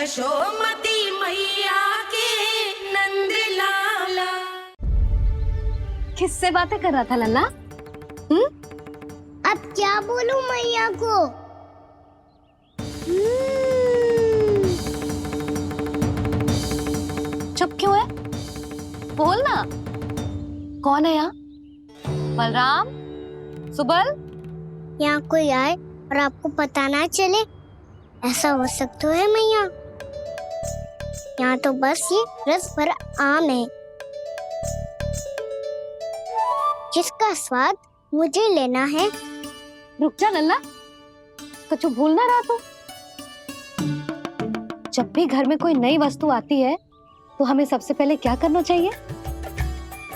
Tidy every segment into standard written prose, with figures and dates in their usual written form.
यशोमती मैया के नंद लाला। किससे बातें कर रहा था लल्ला? अब क्या बोलूं मैया को? चुप क्यों है? बोल ना। कौन है यहाँ? बलराम, सुबल? यहाँ कोई आए और आपको पता ना चले, ऐसा हो सकता है मैया? यहाँ तो बस ये रस भर आम है जिसका स्वाद मुझे लेना है। रुक जा लल्ला, कुछ भूल ना रहा तू। जब भी घर में कोई नई वस्तु आती है तो हमें सबसे पहले क्या करना चाहिए?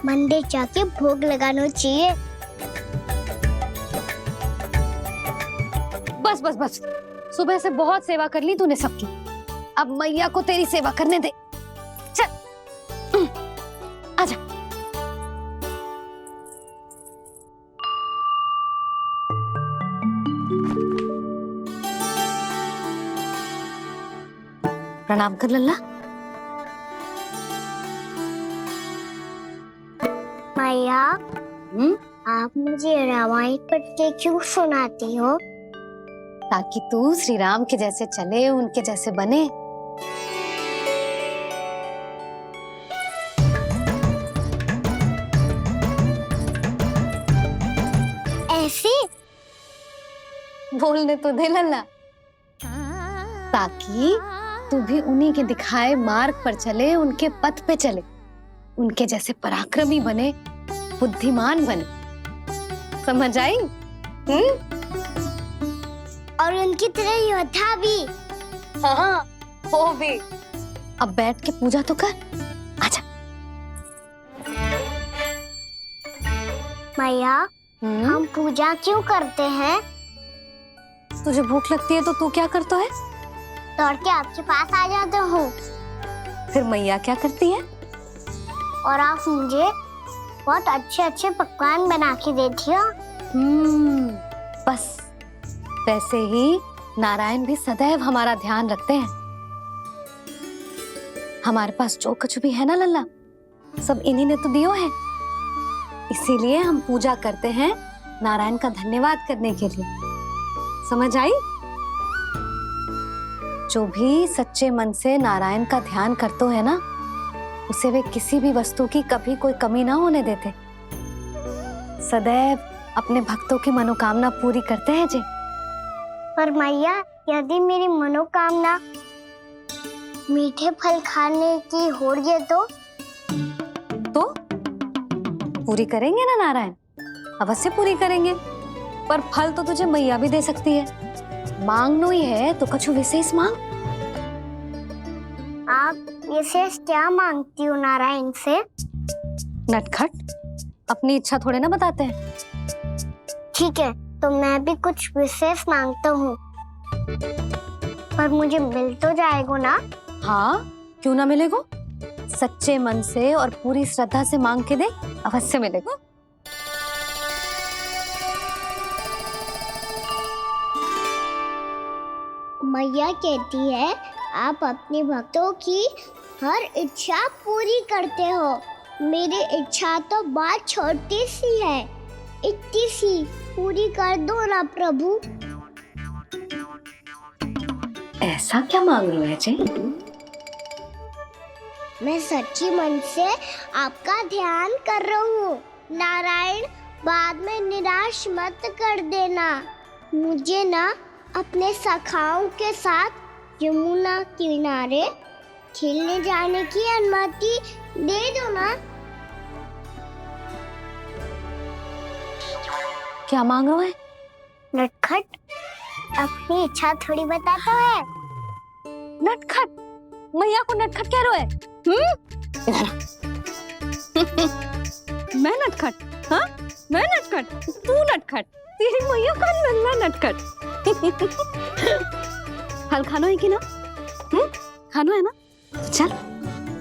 मंदिर जाके भोग लगाना चाहिए। बस बस बस, सुबह से बहुत सेवा कर ली तूने सबकी, अब मैया को तेरी सेवा करने दे। चल आजा। प्रणाम कर लल्ला। मैया, आप मुझे रामायण पढ़ के क्यों सुनाती हो? ताकि तू श्री राम के जैसे चले, उनके जैसे बने। ऐसे बोलने तो दे लल्ला, ताकि तू भी उन्हीं के दिखाए मार्ग पर चले, उनके पथ पे चले, उनके जैसे पराक्रमी बने, बुद्धिमान बने। समझ आई? और उनकी तरह योद्धा भी। हाँ, वो भी। अब बैठ के पूजा तो कर। आजा। मैया, हम पूजा क्यों करते हैं? तुझे भूख लगती है तो तू क्या करता है? दौड़ के आपके पास आ जाते हूँ। फिर मैया क्या करती है? और आप मुझे बहुत अच्छे अच्छे पकवान बना के देती हो। बस वैसे ही नारायण भी सदैव हमारा ध्यान रखते हैं। हमारे पास जो कुछ भी है ना लल्ला, सब इन्हीं ने तो दियो है। इसीलिए हम पूजा करते हैं नारायण का धन्यवाद करने के लिए। समझ आई? जो भी सच्चे मन से नारायण का ध्यान करते है ना, उसे वे किसी भी वस्तु की कभी कोई कमी ना होने देते। सदैव अपने भक्तों की मनोकामना पूरी करते हैं जी। पर मैया, यदि मेरी मनोकामना मीठे फल खाने की हो गई तो पूरी करेंगे ना नारायण, अवश्य पूरी करेंगे। पर फल तो तुझे मैया भी दे सकती है। मांगनो ही है तो कुछ विशेष मांग। आप विशेष क्या मांगती हो नारायण से? नटखट, अपनी इच्छा थोड़े ना बताते हैं। ठीक है, तो मैं भी कुछ विशेष मांगता हूँ, पर मुझे मिल तो जाएगा ना? हाँ, क्यों ना मिलेगा। सच्चे मन से और पूरी श्रद्धा से मांग के दे, अवश्य मिलेगा। मैया कहती है आप अपने भक्तों की हर इच्छा पूरी करते हो। मेरी इच्छा तो बहुत छोटी सी है, इतनी सी पूरी कर दो ना प्रभु। ऐसा क्या मांग रहे हो जी? मैं सच्ची मन से आपका ध्यान कर रहा हूँ। नारायण, बाद में निराश मत कर देना। मुझे ना अपने सखाओं के साथ यमुना किनारे खेलने जाने की अनुमति दे दो ना। क्या मांग रहे हो? नटखट, अपनी इच्छा थोड़ी बताता है। नटखट? मैया को नटखट कह रहे हो? मैं नटखट? हाँ, मैं नटखट? तू नटखट? तेरी मैया का लल्ला नटखट। फल खानो है कि ना? खानो है ना? चल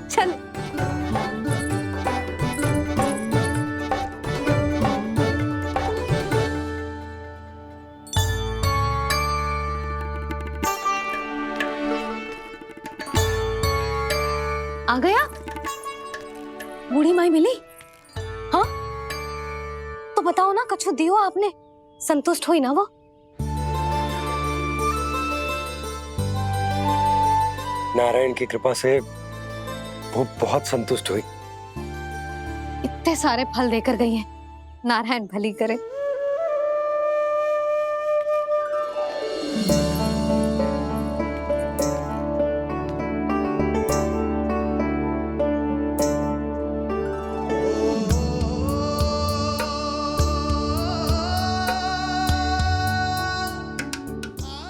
चल। आ गया? बूढ़ी माई मिली? हाँ, तो बताओ ना, कछु दियो आपने, संतुष्ट हुई ना वो? नारायण की कृपा से वो बहुत संतुष्ट हुई। इतने सारे फल देकर गई हैं, नारायण भली करे।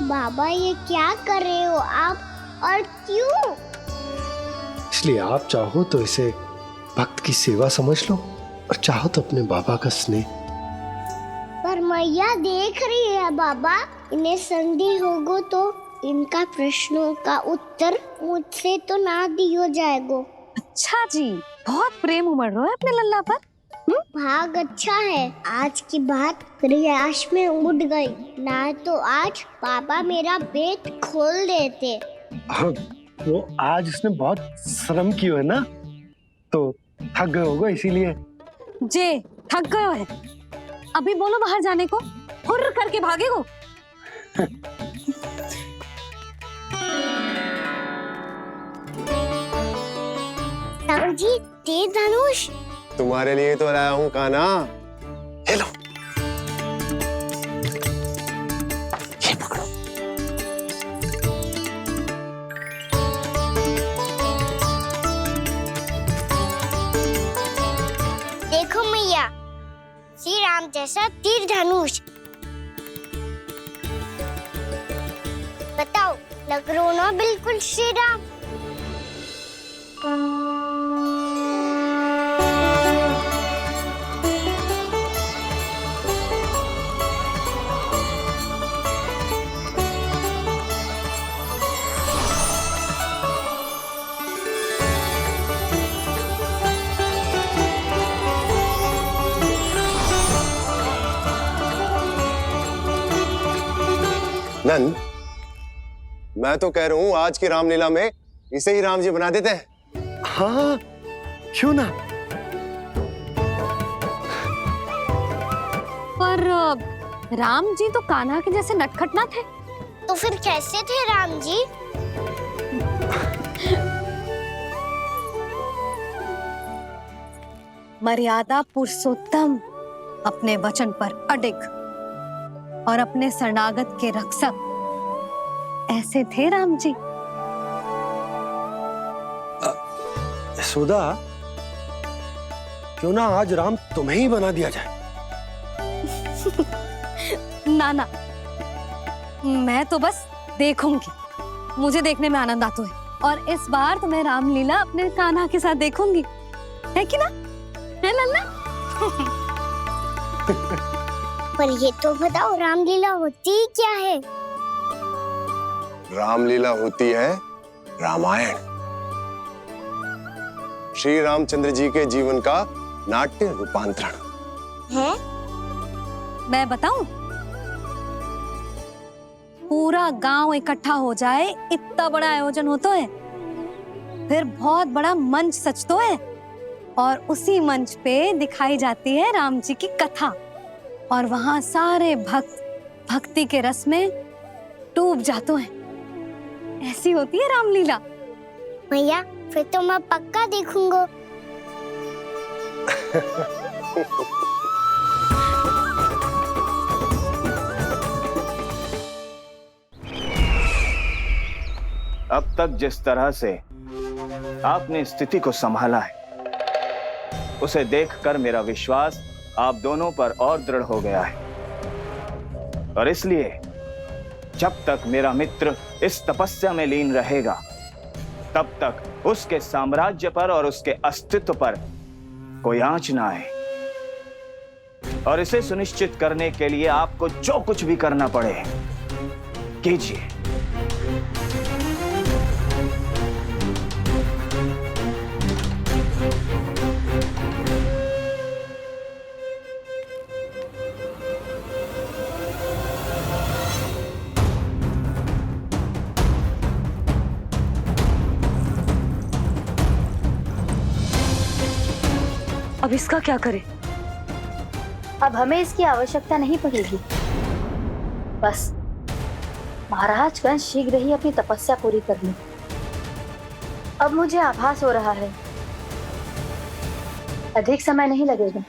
बाबा ये क्या कर रहे हो आप, और क्यों? इसलिए आप चाहो तो इसे भक्त की सेवा समझ लो, और चाहो तो अपने बाबा का स्नेह। पर मैया देख रही है बाबा, इन्हें संदेह होगो तो इनका प्रश्नों का उत्तर मुझसे तो ना दियो जाएगो। अच्छा जी, बहुत प्रेम उमड़ रहा है अपने लल्ला पर। भाग अच्छा है, आज की बात प्रयास में उड़ गई, ना तो आज पापा मेरा पेट खोल देते। हाँ, वो आज उसने बहुत श्रम किया है ना, तो थक गए होगा इसीलिए। जे थक गए है, अभी बोलो बाहर जाने को, हुर्र करके भागेगो। ताऊ जी, तीर धनुष तुम्हारे लिए तो लाया हूँ कान्हा। ले लो। ये पकड़ो। देखो मैया, श्री राम जैसा तीर धनुष। बताओ, लग रहा ना बिल्कुल श्री राम? नंद, मैं तो कह रहा हूँ आज की रामलीला में इसे ही राम जी बना देते हैं। हाँ, क्यों ना। पर राम जी तो कान्हा के जैसे नटखट ना थे। तो फिर कैसे थे राम जी? मर्यादा पुरुषोत्तम, अपने वचन पर अडिग और अपने शरणागत के रक्षक, ऐसे थे राम जी। यशोदा, क्यों ना आज राम तुम्हें ही बना दिया जाए। ना ना, मैं तो बस देखूंगी, मुझे देखने में आनंद आता है, और इस बार तो मैं रामलीला अपने कान्हा के साथ देखूंगी, है कि ना, है लल्ला? पर ये तो बताओ, रामलीला होती क्या है? रामलीला होती है रामायण, श्री रामचंद्र जी के जीवन का नाट्य रूपांतरण है। मैं बताऊं? पूरा गांव इकट्ठा हो जाए, इतना बड़ा आयोजन होता है, फिर बहुत बड़ा मंच सजतो है, और उसी मंच पे दिखाई जाती है राम जी की कथा, और वहां सारे भक्त भक्ति के रस में डूब जाते हैं। ऐसी होती है रामलीला। भैया, फिर तो मैं पक्का देखूंगा। अब तक जिस तरह से आपने स्थिति को संभाला है, उसे देखकर मेरा विश्वास आप दोनों पर और दृढ़ हो गया है, और इसलिए जब तक मेरा मित्र इस तपस्या में लीन रहेगा, तब तक उसके साम्राज्य पर और उसके अस्तित्व पर कोई आंच ना आए। और इसे सुनिश्चित करने के लिए आपको जो कुछ भी करना पड़े कीजिए। अब इसका क्या करें? अब हमें इसकी आवश्यकता नहीं पड़ेगी। बस महाराज कंस शीघ्र ही अपनी तपस्या पूरी कर ले। अब मुझे आभास हो रहा है अधिक समय नहीं लगेगा।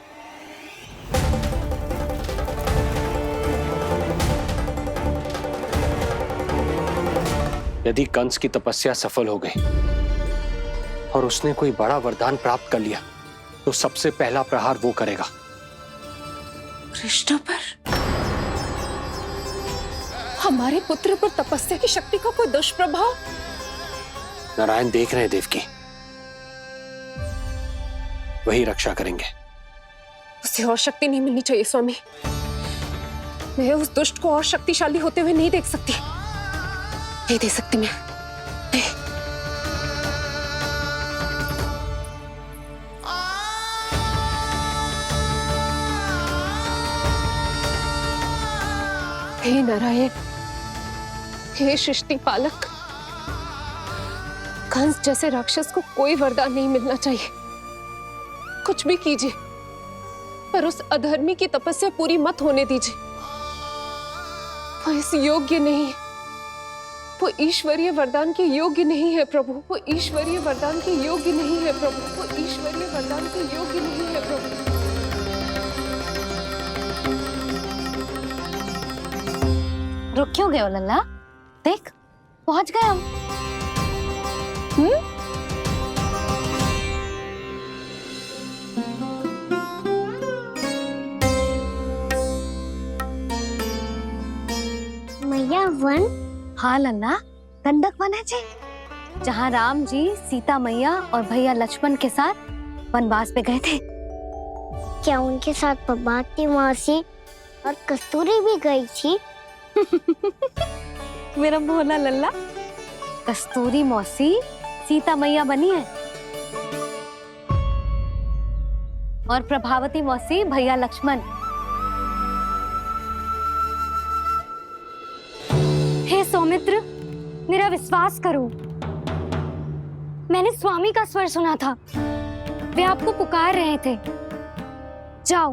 यदि कंस की तपस्या सफल हो गई और उसने कोई बड़ा वरदान प्राप्त कर लिया तो सबसे पहला प्रहार वो करेगा। कृष्ण पर, हमारे पुत्र पर तपस्या की शक्ति का कोई दुष्प्रभाव? नारायण देख रहे हैं देवकी, वही रक्षा करेंगे। उसे और शक्ति नहीं मिलनी चाहिए स्वामी। मैं उस दुष्ट को और शक्तिशाली होते हुए नहीं देख सकती, नहीं दे सकती मैं। हे नारायण, हे सृष्टि पालक, कंस जैसे राक्षस को कोई वरदान नहीं मिलना चाहिए। कुछ भी कीजिए, पर उस अधर्मी की तपस्या पूरी मत होने दीजिए। वो इस योग्य नहीं है, वो ईश्वरीय वरदान के योग्य नहीं है प्रभु। वो ईश्वरीय वरदान के योग्य नहीं है प्रभु। वो ईश्वरीय वरदान के योग्य नहीं है प्रभु। रुक क्यों गए हो लल्ला? देख, पहुंच गए हम। मैया वन? हाँ लल्ला, गंडक वन है जी, जहाँ राम जी सीता मैया और भैया लक्ष्मण के साथ वनवास पे गए थे। क्या उनके साथ पद्मावती मौसी और कस्तूरी भी गई थी? मेरा भोला लल्ला, कस्तूरी मौसी सीता मैया बनी है और प्रभावती मौसी भैया लक्ष्मण। हे सौमित्र, मेरा विश्वास करो, मैंने स्वामी का स्वर सुना था। वे आपको पुकार रहे थे। जाओ,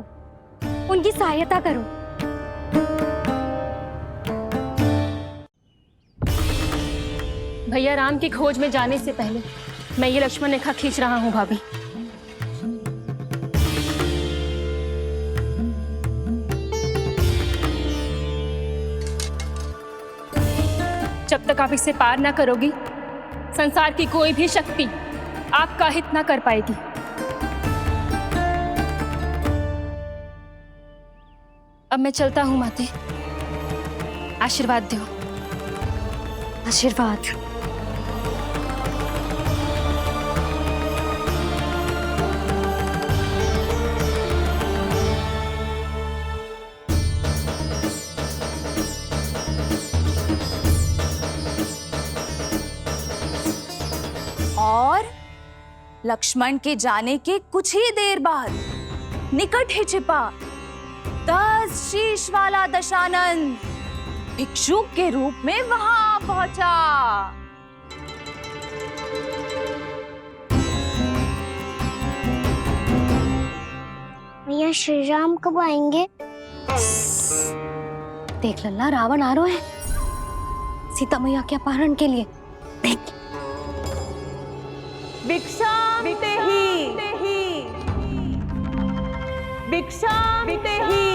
उनकी सहायता करो। भैया राम की खोज में जाने से पहले मैं ये लक्ष्मण रेखा खींच रहा हूँ भाभी। जब तक आप इसे पार ना करोगी, संसार की कोई भी शक्ति आपका हित ना कर पाएगी। अब मैं चलता हूँ माते, आशीर्वाद दो। आशीर्वाद। और लक्ष्मण के जाने के कुछ ही देर बाद निकट ही छिपा 10 शीश वाला दशानन भिक्षुक के रूप में वहां पहुंचा। भैया श्री राम कब आएंगे? देख लल्ला, रावण आ रहा है सीता मैया के अपहरण के लिए। देख, भिक्षाम देहि, भिक्षाम देहि।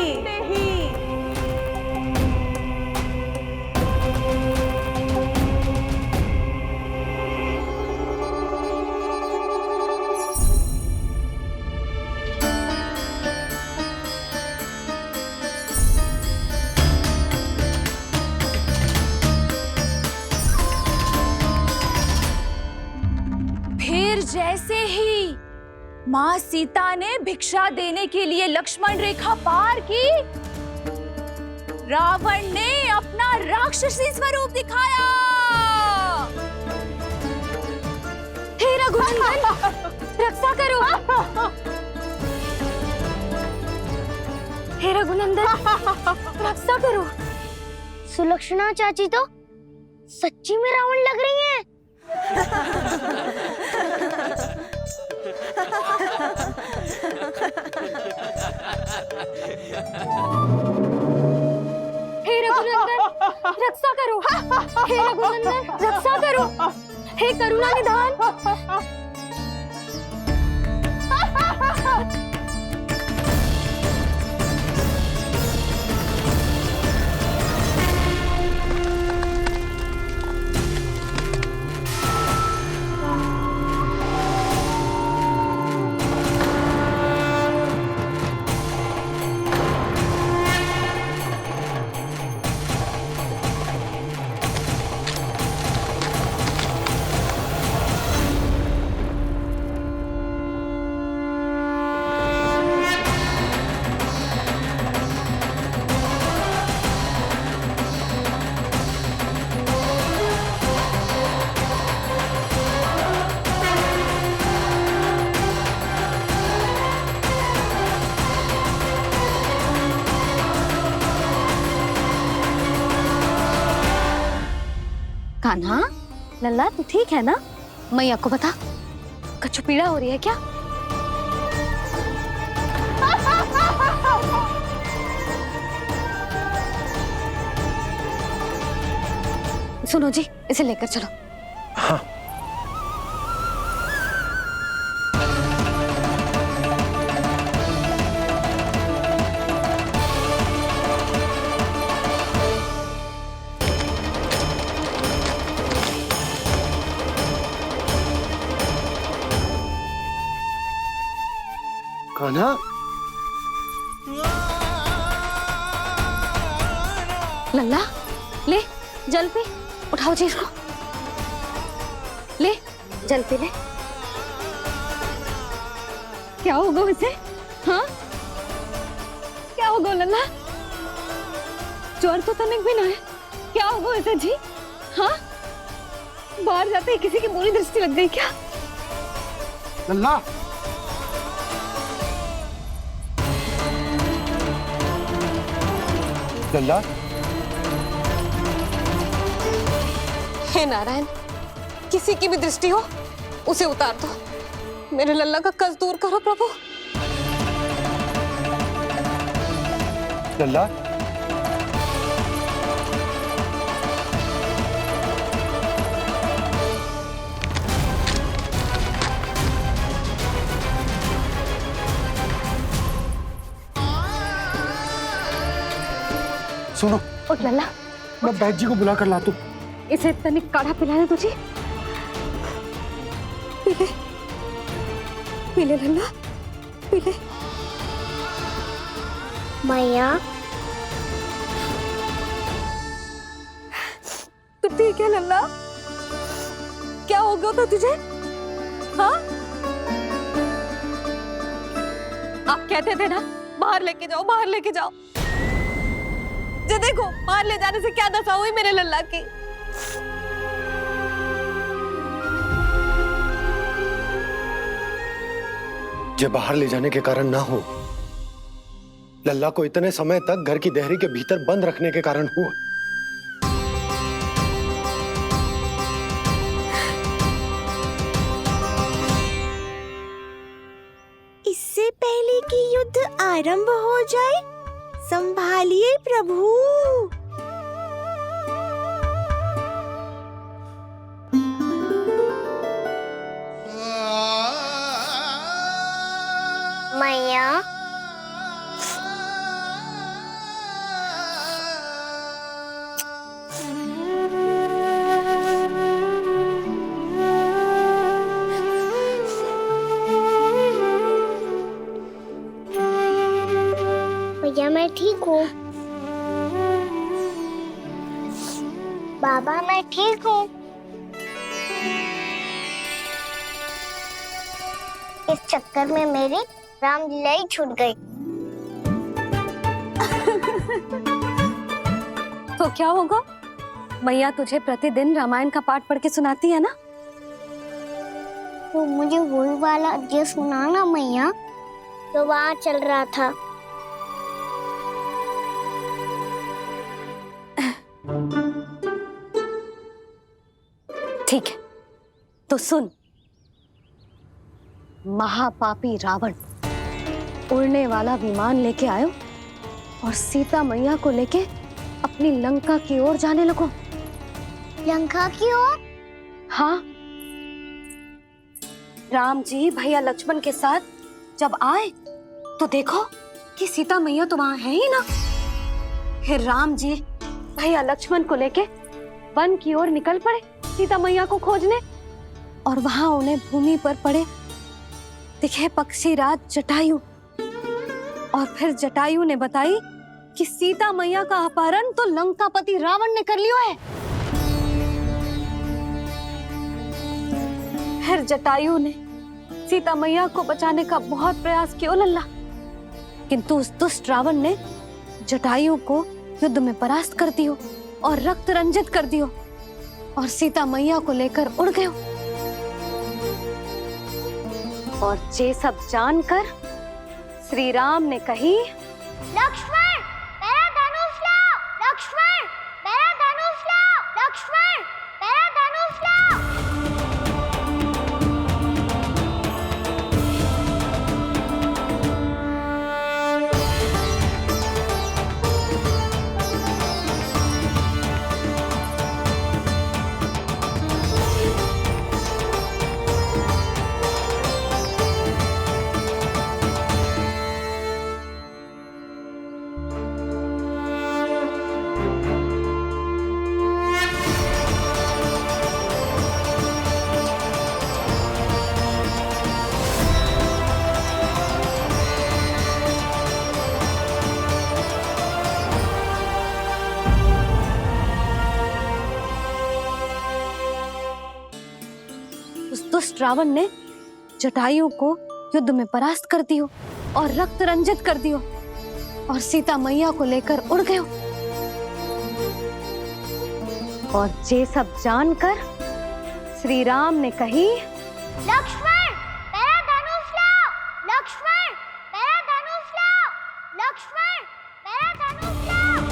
जैसे ही मां सीता ने भिक्षा देने के लिए लक्ष्मण रेखा पार की, रावण ने अपना राक्षसी स्वरूप दिखाया। हे रघुनंदन, रक्षा करो। हे रघुनंदन, रक्षा करो। सुलक्षणा चाची तो सच्ची में रावण लग रही हैं। हे करुणा निधान। कान्हा, लल्ला तू ठीक है ना? मैया को बता, कछु पीड़ा हो रही है क्या? सुनो जी, इसे लेकर चलो। हाँ। कान्हा, लल्ला ले जल पी, उठाओ जी इसको, ले जल पी ले। क्या होगा उसे? हाँ क्या होगा लल्ला? ज्वर तो तनिक भी ना है, क्या होगा उसे जी? हाँ बाहर जाते ही किसी की बुरी दृष्टि लग गई क्या? लल्ला, लल्ला, हे नारायण, किसी की भी दृष्टि हो उसे उतार दो, मेरे लल्ला का कष्ट दूर करो प्रभु। लल्ला, सुनो, उठ लल्ला, मैं बैद जी को बुला कर लाता हूँ। इसे तनिक काढ़ा पिलाने तुझे। पीले पीले लल्ला, पीले। मैया, तू ठीक है लल्ला? क्या हो गया था तुझे? हाँ आप कहते थे ना बाहर लेके जाओ, बाहर लेके जाओ। जे देखो बाहर ले जाने से क्या दशा हुई मेरे लल्ला की। जे बाहर ले जाने के कारण ना हो, लल्ला को इतने समय तक घर की देहरी के भीतर बंद रखने के कारण हुआ। इससे पहले कि युद्ध आरंभ हो जाए, संभालिए प्रभु। मैया, भैया मैं ठीक हूँ। बाबा मैं ठीक हूँ। इस चक्कर में मेरी रामलीला ही छूट गई। तो क्या होगा? मैया तुझे प्रतिदिन रामायण का पाठ पढ़ के सुनाती है ना? तो मुझे वही वाला अध्याय सुनाना मैया, तो वहाँ चल रहा था। ठीक है, तो सुन। महापापी रावण उड़ने वाला विमान लेके आयो और सीता मैया को लेके अपनी लंका की ओर जाने लगो। लंका की ओर? हाँ, राम जी भैया लक्ष्मण के साथ जब आए तो देखो कि सीता मैया तो वहां है ही ना। फिर राम जी भैया लक्ष्मण को लेके वन की ओर निकल पड़े सीता मैया को खोजने, और वहां उन्हें भूमि पर पड़े दिखे पक्षी राज जटायु। और फिर जटायु ने बताई कि सीता मैया का अपहरण तो लंकापति रावण ने कर लियो है। फिर जटायु ने सीता मैया को बचाने का बहुत प्रयास किया लल्ला, किंतु उस दुष्ट रावण ने जटायु को युद्ध में परास्त कर दियो और रक्त रंजित कर दियो और सीता मैया को लेकर उड़ गयो। और ये सब जानकर श्री राम ने कही, लक्ष्मण मेरा धनुष लाओ, लक्ष्मण मेरा धनुष लाओ, लक्ष्मण मेरा धनुष लाओ। दुष्ट रावण ने जटायु को युद्ध में परास्त कर दियो और रक्त रंजित कर दियो और सीता मैया को लेकर उड़ गयो। और ये सब जानकर श्री राम ने कही, लक्ष्मण मेरा धनुष लाओ, लक्ष्मण मेरा धनुष लाओ, लक्ष्मण मेरा धनुष लाओ।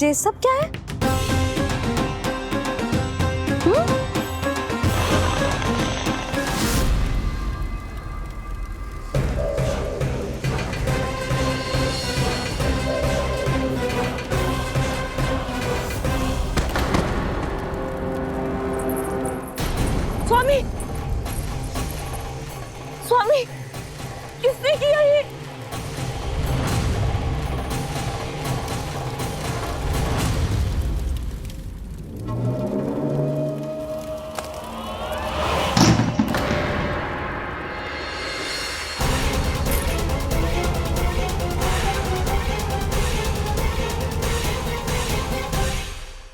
ये सब क्या है? स्वामी, स्वामी, किसने किया ये?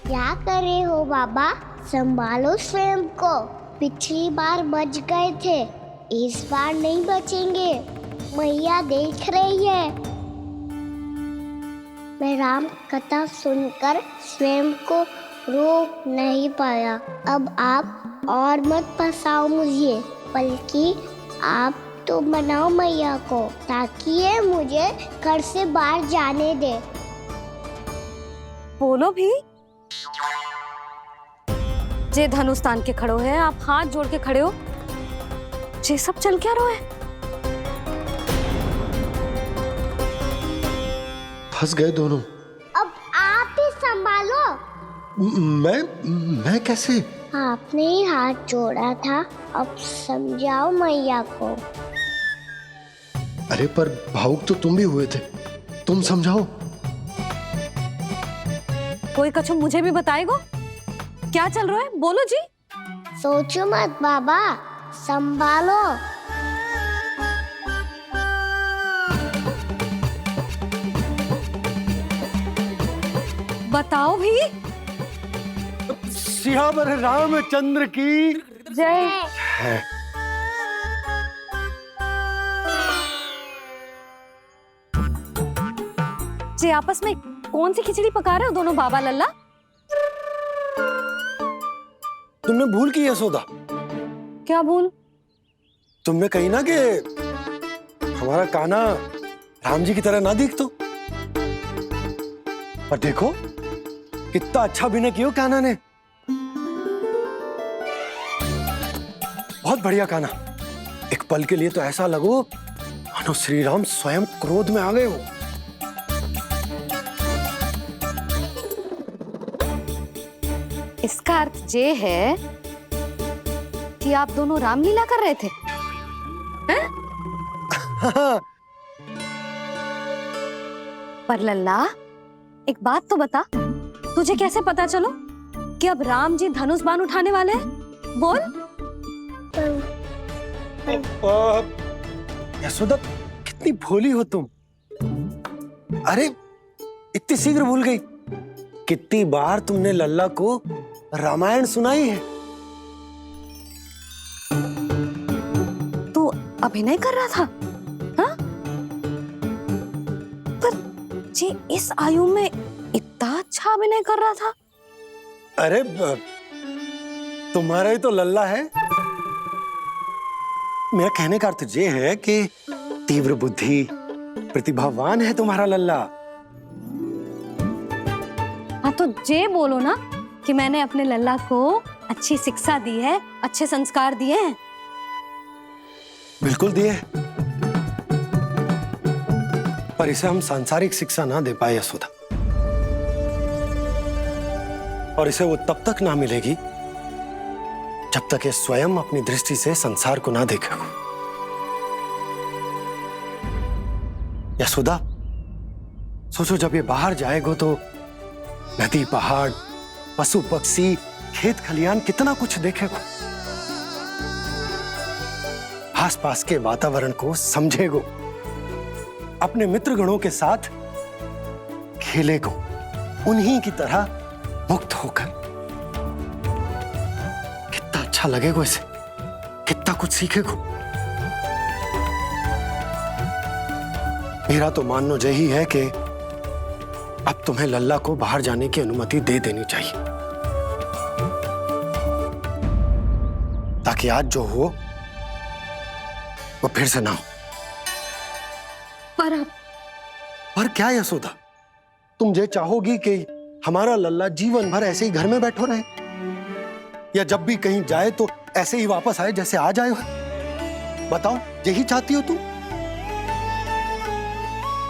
क्या कर रहे हो बाबा? संभालो स्वयं को। पिछली बार बच गए थे, इस बार नहीं बचेंगे। मैया देख रही है। मैं राम कथा सुनकर स्वयं को रोक नहीं पाया। अब आप और मत फंसाओ मुझे, बल्कि आप तो बनाओ मैया को, ताकि ये मुझे घर से बाहर जाने दे। बोलो भी। जे धनुष तान के खड़ो है, आप हाथ जोड़ के खड़े हो। ये सब चल क्या रहा है? फंस गए दोनों। अब आप ही संभालो। मैं कैसे? आपने ही हाथ जोड़ा था, अब समझाओ मैया को। अरे पर भावुक तो तुम भी हुए थे, तुम समझाओ। कोई कछु मुझे भी बताएगो? क्या चल रहा है, बोलो जी। सोचो मत बाबा, संभालो। बताओ भी। सियावर रामचंद्र की जय। है। जी आपस में कौन सी खिचड़ी पका रहे हो दोनों बाबा लल्ला? तुमने भूल की यशोदा? क्या भूल? तुमने कही ना कि हमारा कान्हा राम जी की तरह ना दिख तो। पर देखो कितना अच्छा अभिनय किया कान्हा ने। बहुत बढ़िया कान्हा। एक पल के लिए तो ऐसा लगो मानो श्री राम स्वयं क्रोध में आ गए हो। इसका अर्थ ये है कि आप दोनों रामलीला कर रहे थे, हैं? पर लल्ला एक बात तो बता, तुझे कैसे पता चलो कि अब राम जी धनुष बाण उठाने वाले हैं? बोल। यशोदा कितनी भोली हो तुम। अरे इतनी शीघ्र भूल गई। कितनी बार तुमने लल्ला को रामायण सुनाई है। तू अभिनय कर रहा था, हाँ? पर जी इस आयु में इतना अच्छा अभिनय कर रहा था। अरे तुम्हारा ही तो लल्ला है। मेरा कहने का अर्थ ये है कि तीव्र बुद्धि, प्रतिभावान है तुम्हारा लल्ला। हाँ तो जे बोलो ना कि मैंने अपने लल्ला को अच्छी शिक्षा दी है, अच्छे संस्कार दिए हैं। बिल्कुल दिए, पर इसे हम सांसारिक शिक्षा ना दे पाए यशोदा। और इसे वो तब तक ना मिलेगी जब तक ये स्वयं अपनी दृष्टि से संसार को ना देखेगा। यशोदा सोचो, जब ये बाहर जाएगा तो नदी, पहाड़, पशु पक्षी, खेत खलियान कितना कुछ देखेगा। आसपास के वातावरण को समझेगो, अपने मित्रगणों के साथ खेलेगो, उन्हीं की तरह मुक्त होकर। कितना अच्छा लगेगा इसे, कितना कुछ सीखेगो। मेरा तो मानना यही है कि अब तुम्हें लल्ला को बाहर जाने की अनुमति दे देनी चाहिए, ताकि आज जो हो वो फिर से ना हो। पर क्या यशोदा, तुम ये चाहोगी कि हमारा लल्ला जीवन भर ऐसे ही घर में बैठो रहे, या जब भी कहीं जाए तो ऐसे ही वापस आए जैसे आज आए हो? बताओ, यही चाहती हो तुम?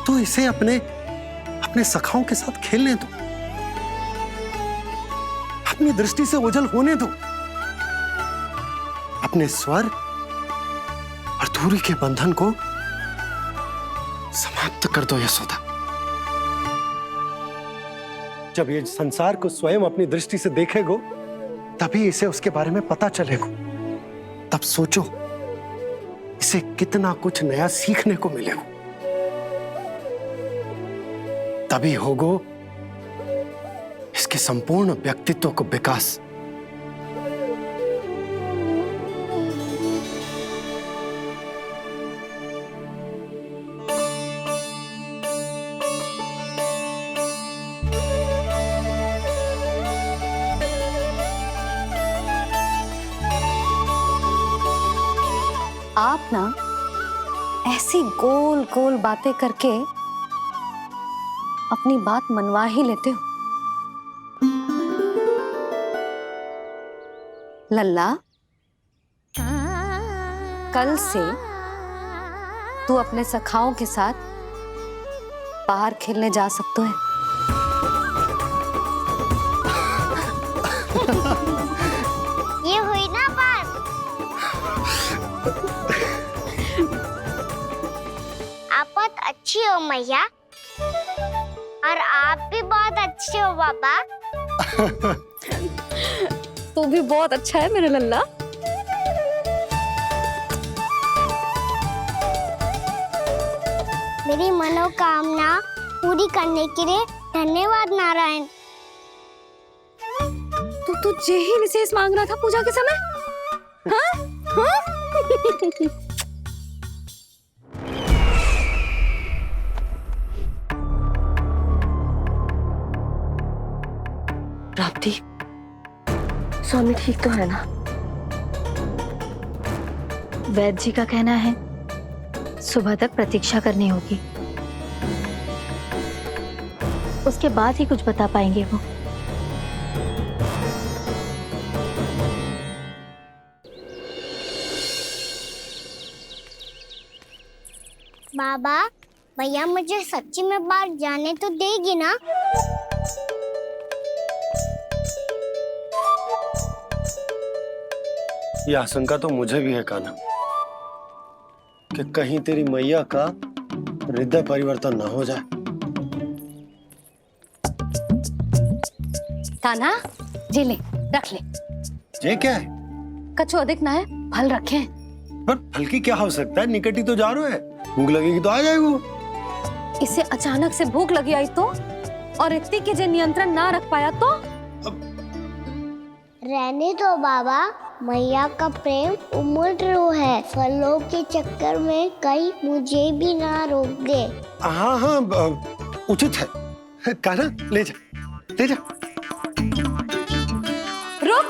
तो इसे अपने सखाओं के साथ खेलने दो, अपनी दृष्टि से ओझल होने दो, अपने स्वर और दूरी के बंधन को समाप्त कर दो यशोदा। जब ये संसार को स्वयं अपनी दृष्टि से देखेगो, तभी इसे उसके बारे में पता चलेगा। तब सोचो इसे कितना कुछ नया सीखने को मिलेगा। तभी होगो इसके संपूर्ण व्यक्तित्व को विकास। आप ना ऐसी गोल गोल बातें करके अपनी बात मनवा ही लेते हो। लल्ला, कल से तू अपने सखाओं के साथ बाहर खेलने जा सकते हैं। ये हुई ना बात। आप बहुत अच्छी हो मैया, और आप भी बहुत अच्छे हो पापा। तू भी बहुत अच्छा है मेरे लल्ला। मेरी मनोकामना पूरी करने के लिए धन्यवाद नारायण। तू जे ही विशेष मांग रहा था पूजा के समय? हाँ? हाँ? प्राप्ति, स्वामी ठीक तो है ना? वैद्य जी का कहना है सुबह तक प्रतीक्षा करनी होगी, उसके बाद ही कुछ बता पाएंगे वो। बाबा, भैया मुझे सच्ची में बाहर जाने तो देगी ना? ये आशंका तो मुझे भी है कान्हा, कि कहीं तेरी मैया का हृदय परिवर्तन न हो जाए। कान्हा, जी ले, रख ले। ये क्या है? कछु अधिक ना है, फल रखे। पर फल की क्या हो सकता है, निकट ही तो जा रहे हैं, भूख लगेगी तो आ जाएगा। इसे अचानक से भूख लगी आई तो, और इतनी के जे नियंत्रण ना रख पाया तो? रहने दो बाबा, मैया का प्रेम उमड़ है, फलों के चक्कर में कहीं मुझे भी ना रोक दे। हाँ हाँ, उचित है। कान्हा, ले जा, ले जा। रुक।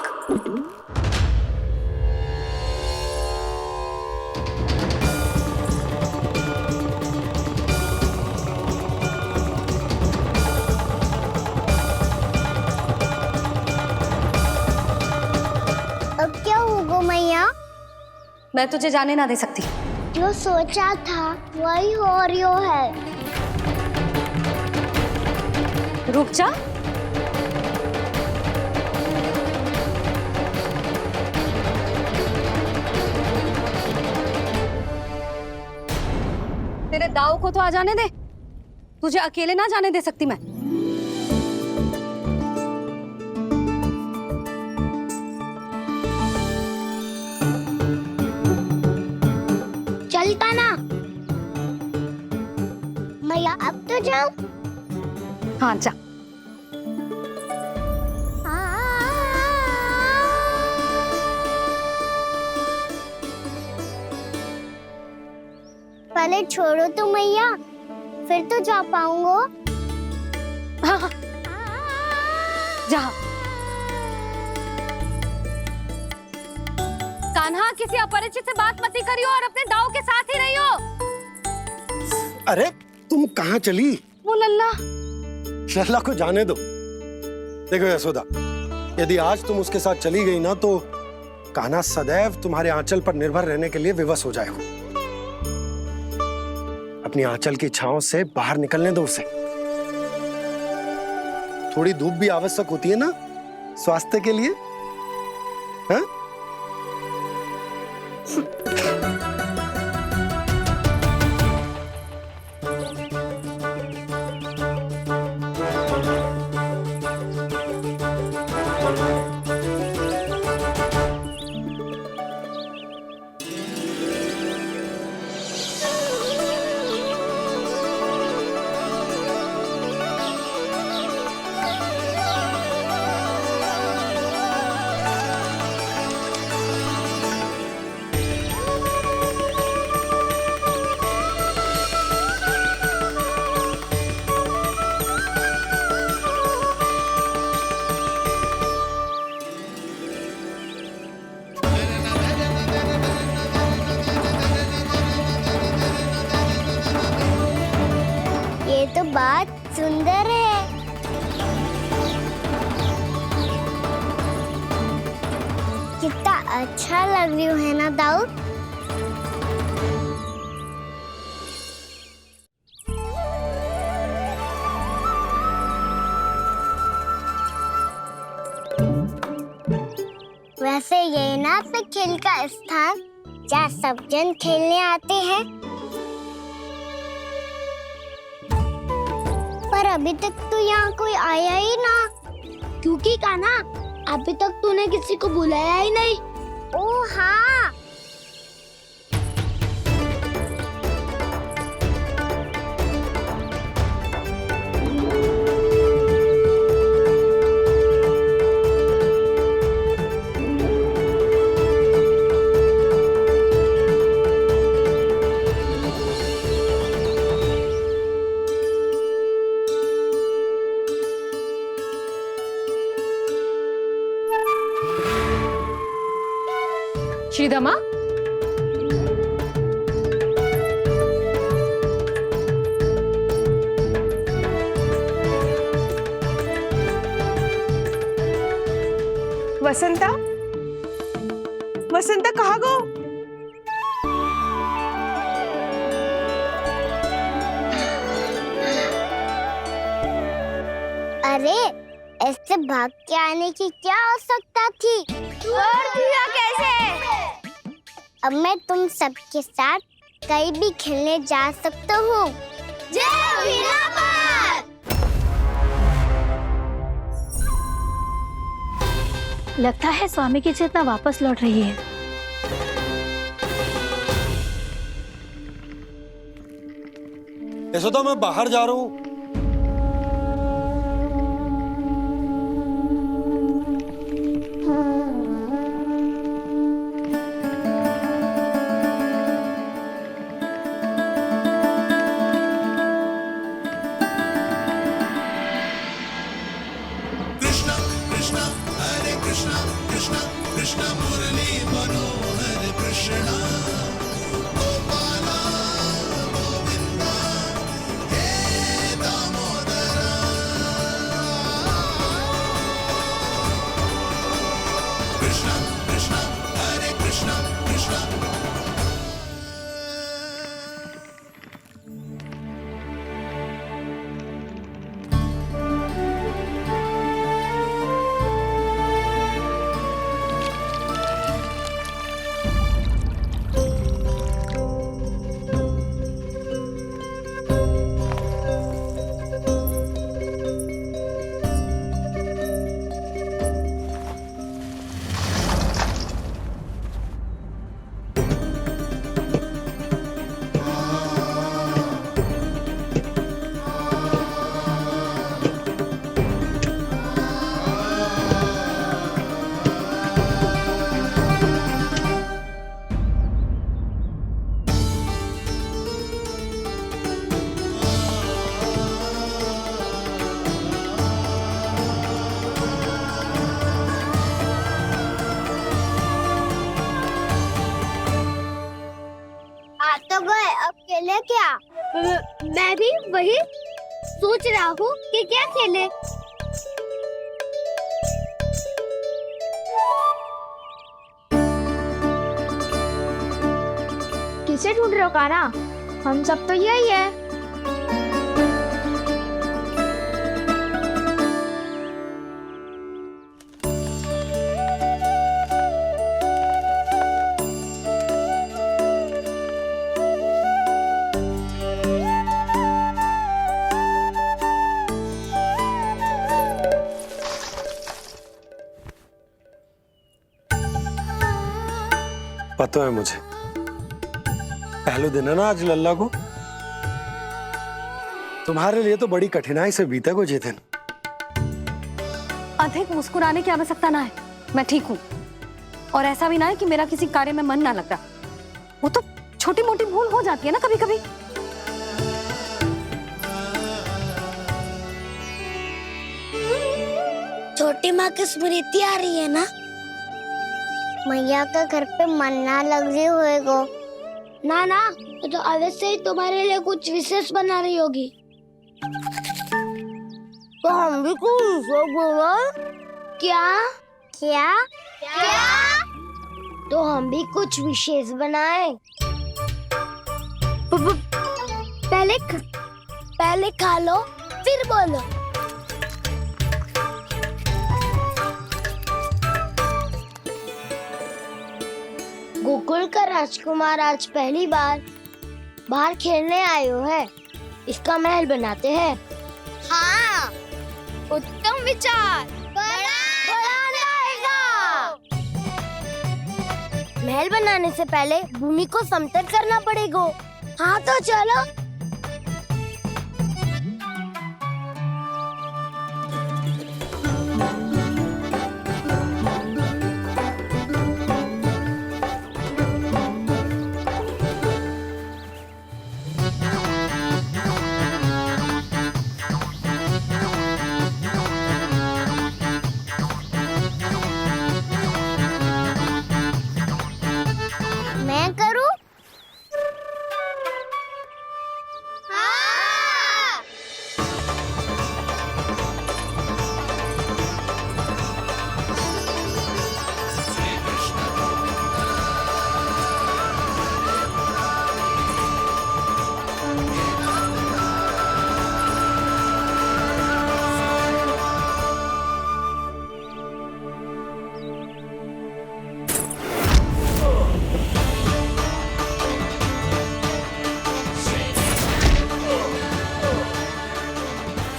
अब क्या होगा मैया? मैं तुझे जाने ना दे सकती। जो सोचा था वही हो रही है। रुक जा। तेरे दाव को तो आ जाने दे, तुझे अकेले ना जाने दे सकती मैं। चलता ना मैया, अब तो जाओ। हाँ जा। पहले छोड़ो तो मैया, फिर तो जा पाऊंगा। हाँ हाँ, जा। कान्हा, किसी अपरिचित से बात मत करियो और अपने दाव के साथ ही रहियो। अरे तुम कहाँ चली? वो लल्ला। लल्ला को जाने दो। देखो यशोदा, यदि आज तुम उसके साथ चली गई ना तो कान्हा सदैव तुम्हारे आंचल पर निर्भर रहने के लिए विवश हो जाएगा। अपनी आंचल की छांव से बाहर निकलने दो उसे। थोड़ी धूप भी आवश्यक होती है ना स्वास्थ्य के लिए, हाँ? ये तो बात सुंदर है। कितना अच्छा लग रही है ना दाऊद? खेल का स्थान जहाँ सब जन खेलने आते हैं। पर अभी तक तो यहाँ कोई आया ही ना। क्योंकि कान्हा, अभी तक तूने किसी को बुलाया ही नहीं। ओह हाँ, श्रीदामा, वसंता, वसंता कहाँ गो? अरे ऐसे भाग के आने की क्या आवश्यकता थी? कैसे? अब मैं तुम सबके साथ कहीं भी खेलने जा सकता हूँ। लगता है स्वामी की चेतना वापस लौट रही है। यशोदा, मैं बाहर जा रहा हूँ। तो गए, अब खेले क्या? मैं भी वही सोच रहा हूँ कि क्या खेले। किसे ढूंढ रहे हो कान्हा? हम सब तो यही है। पता है मुझे, पहले दिन है ना आज लल्ला को। तुम्हारे लिए तो बड़ी कठिनाई से बीता को जितिन। अधिक मुस्कुराने की आवश्यकता ना है, मैं ठीक हूँ। और ऐसा भी ना है कि मेरा किसी कार्य में मन ना लग रहा। वो तो छोटी मोटी भूल हो जाती है ना कभी कभी। छोटी माँ की स्मृति आ रही है ना? मैया का घर पे मन ना लग रही होएगो। ना ना, तो अवश्य ही तुम्हारे लिए कुछ विशेष बना रही होगी। तो हम भी कुछ विशेष बनाए? क्या क्या क्या? तो हम भी कुछ विशेष बनाए। पहले खा लो फिर बोलो। गोकुल का राजकुमार आज पहली बार बाहर खेलने आए हो है, इसका महल बनाते हैं। हाँ, उत्तम विचार। बनाना आएगा। महल बनाने से पहले भूमि को समतल करना पड़ेगा। हाँ तो चलो। मैं करूं? हाँ।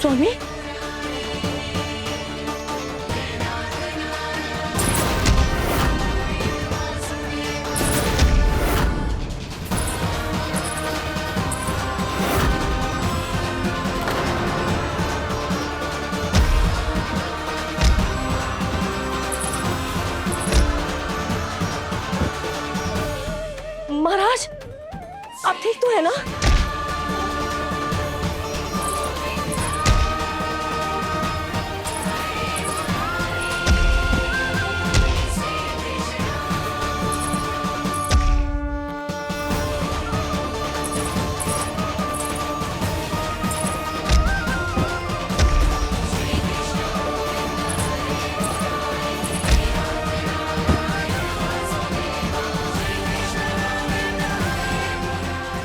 स्वामी, महाराज आप ठीक तो है ना?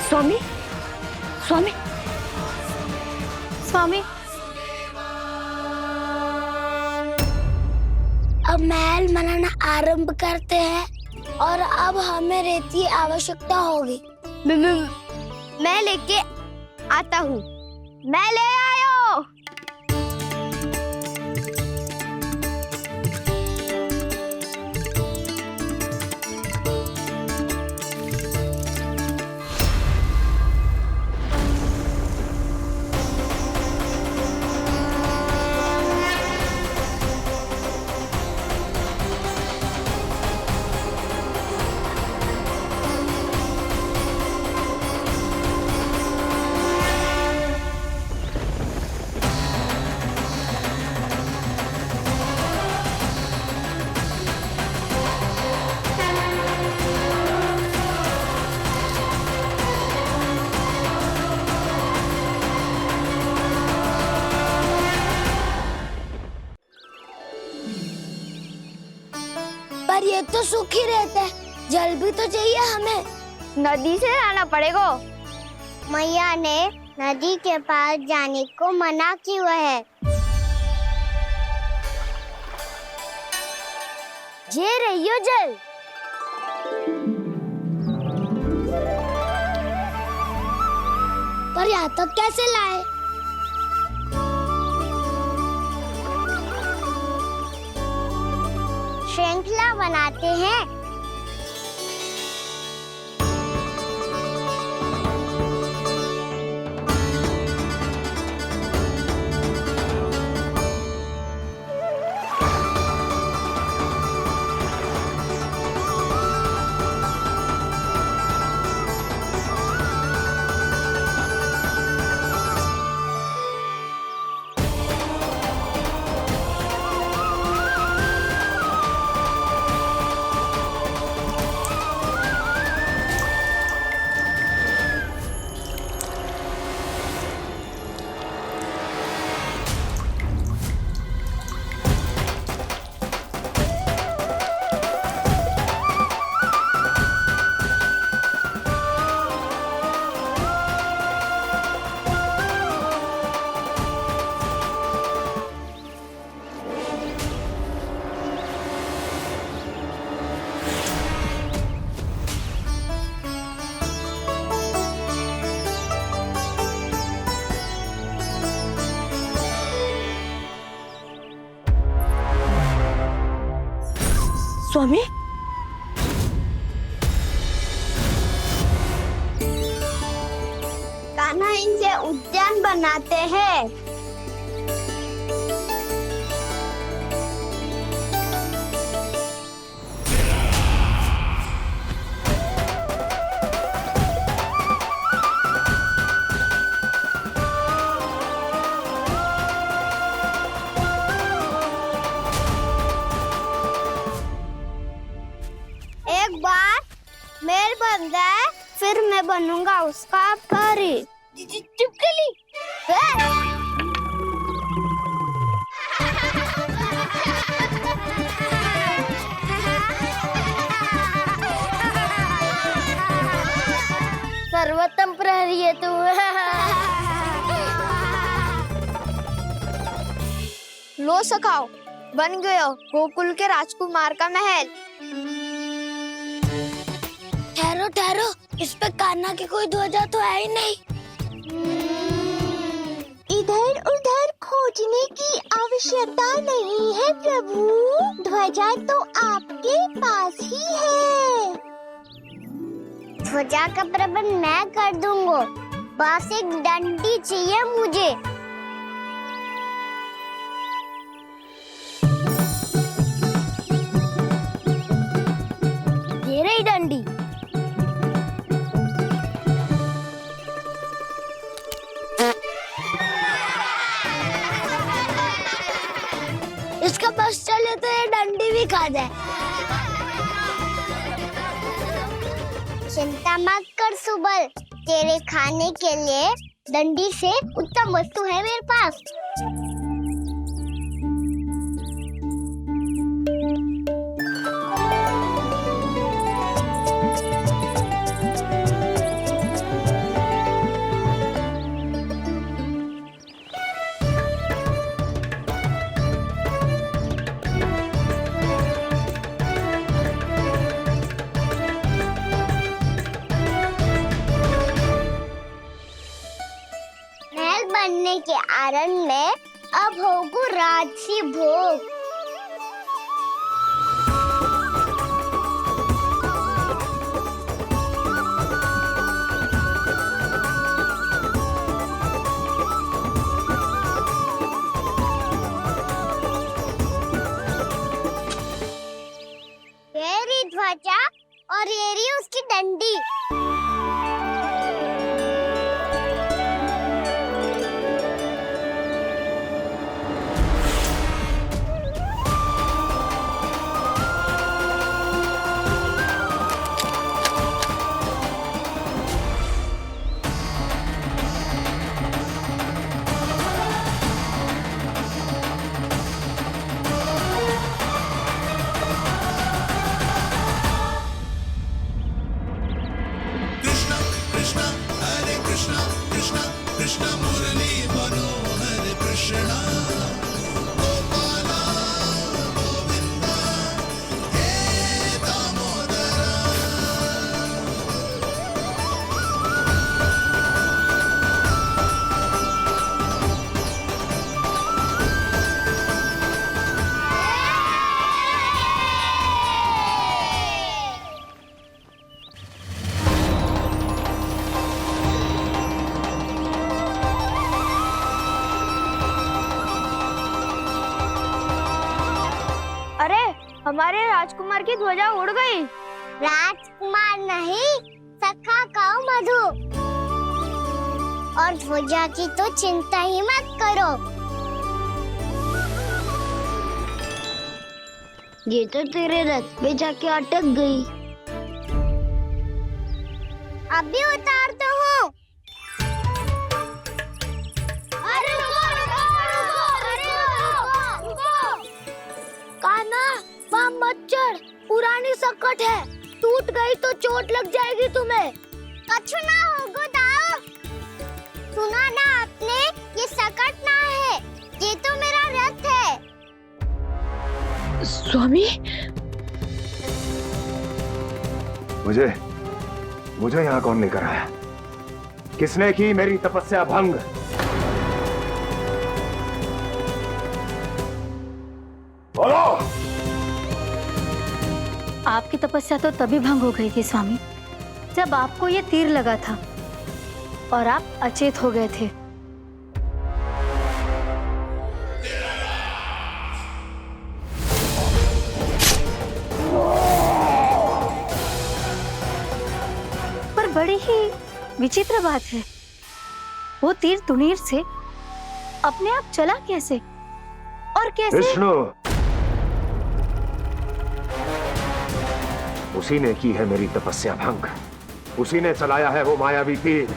स्वामी, स्वामी, स्वामी, अब महल बनाना आरंभ करते हैं और अब हमें रेत की आवश्यकता होगी। मैं लेके आता हूँ। मैं ले आयो। पर ये तो सूखी रहता है, जल भी तो चाहिए हमें। नदी से लाना पड़ेगा। मैया ने नदी के पास जाने को मना किया है। ये रहियो जल। पर यहाँ तक कैसे लाए? श्रृंखला बनाते हैं। स्वामी, कान्हा इनसे उद्यान बनाते हैं। एक बार मेल बन जाए फिर मैं बनूंगा उसका परी। चुपकली। सर्वोत्तम प्रहरी है तू। लो सखाओ, बन गयो गोकुल के राजकुमार का महल। ठहरो ठहरो, इस पे कान्हा की कोई ध्वजा तो है ही नहीं। इधर उधर खोजने की आवश्यकता नहीं है प्रभु, ध्वजा तो आपके पास ही है। ध्वजा का प्रबंध मैं कर दूंगा, बस एक डंडी चाहिए मुझे। ये रही डंडी। इसका बस चले तो ये डंडी भी खा जाए। चिंता मत कर सुबल, तेरे खाने के लिए डंडी से उत्तम वस्तु है मेरे पास। बनने के आनंद में अब होगू राजसी भोग। ये रही ध्वजा और ये रही उसकी डंडी। हमारे राजकुमार की ध्वजा उड़ गई। राजकुमार नहीं, सखा कहो मधु। और ध्वजा की तो चिंता ही मत करो, ये तो तेरे रथ पे जाके अटक गई। अभी उतारता हूँ। अरे रुको, कान्हा वहाँ मत चढ़, पुरानी सकट है, टूट गई तो चोट लग जाएगी तुम्हें। कछु ना होगा दाऊ। सुना ना आपने, ये सकट ना है, ये तो मेरा रथ है। स्वामी, मुझे यहाँ कौन लेकर आया? किसने की मेरी तपस्या भंग? बोलो। तपस्या तो तभी भंग हो गई थी स्वामी, जब आपको ये तीर लगा था और आप अचेत हो गए थे। पर बड़ी ही विचित्र बात है, वो तीर तुनीर से अपने आप चला कैसे और कैसे? विष्णु, उसी ने की है मेरी तपस्या भंग, उसी ने चलाया है वो मायावी तीर।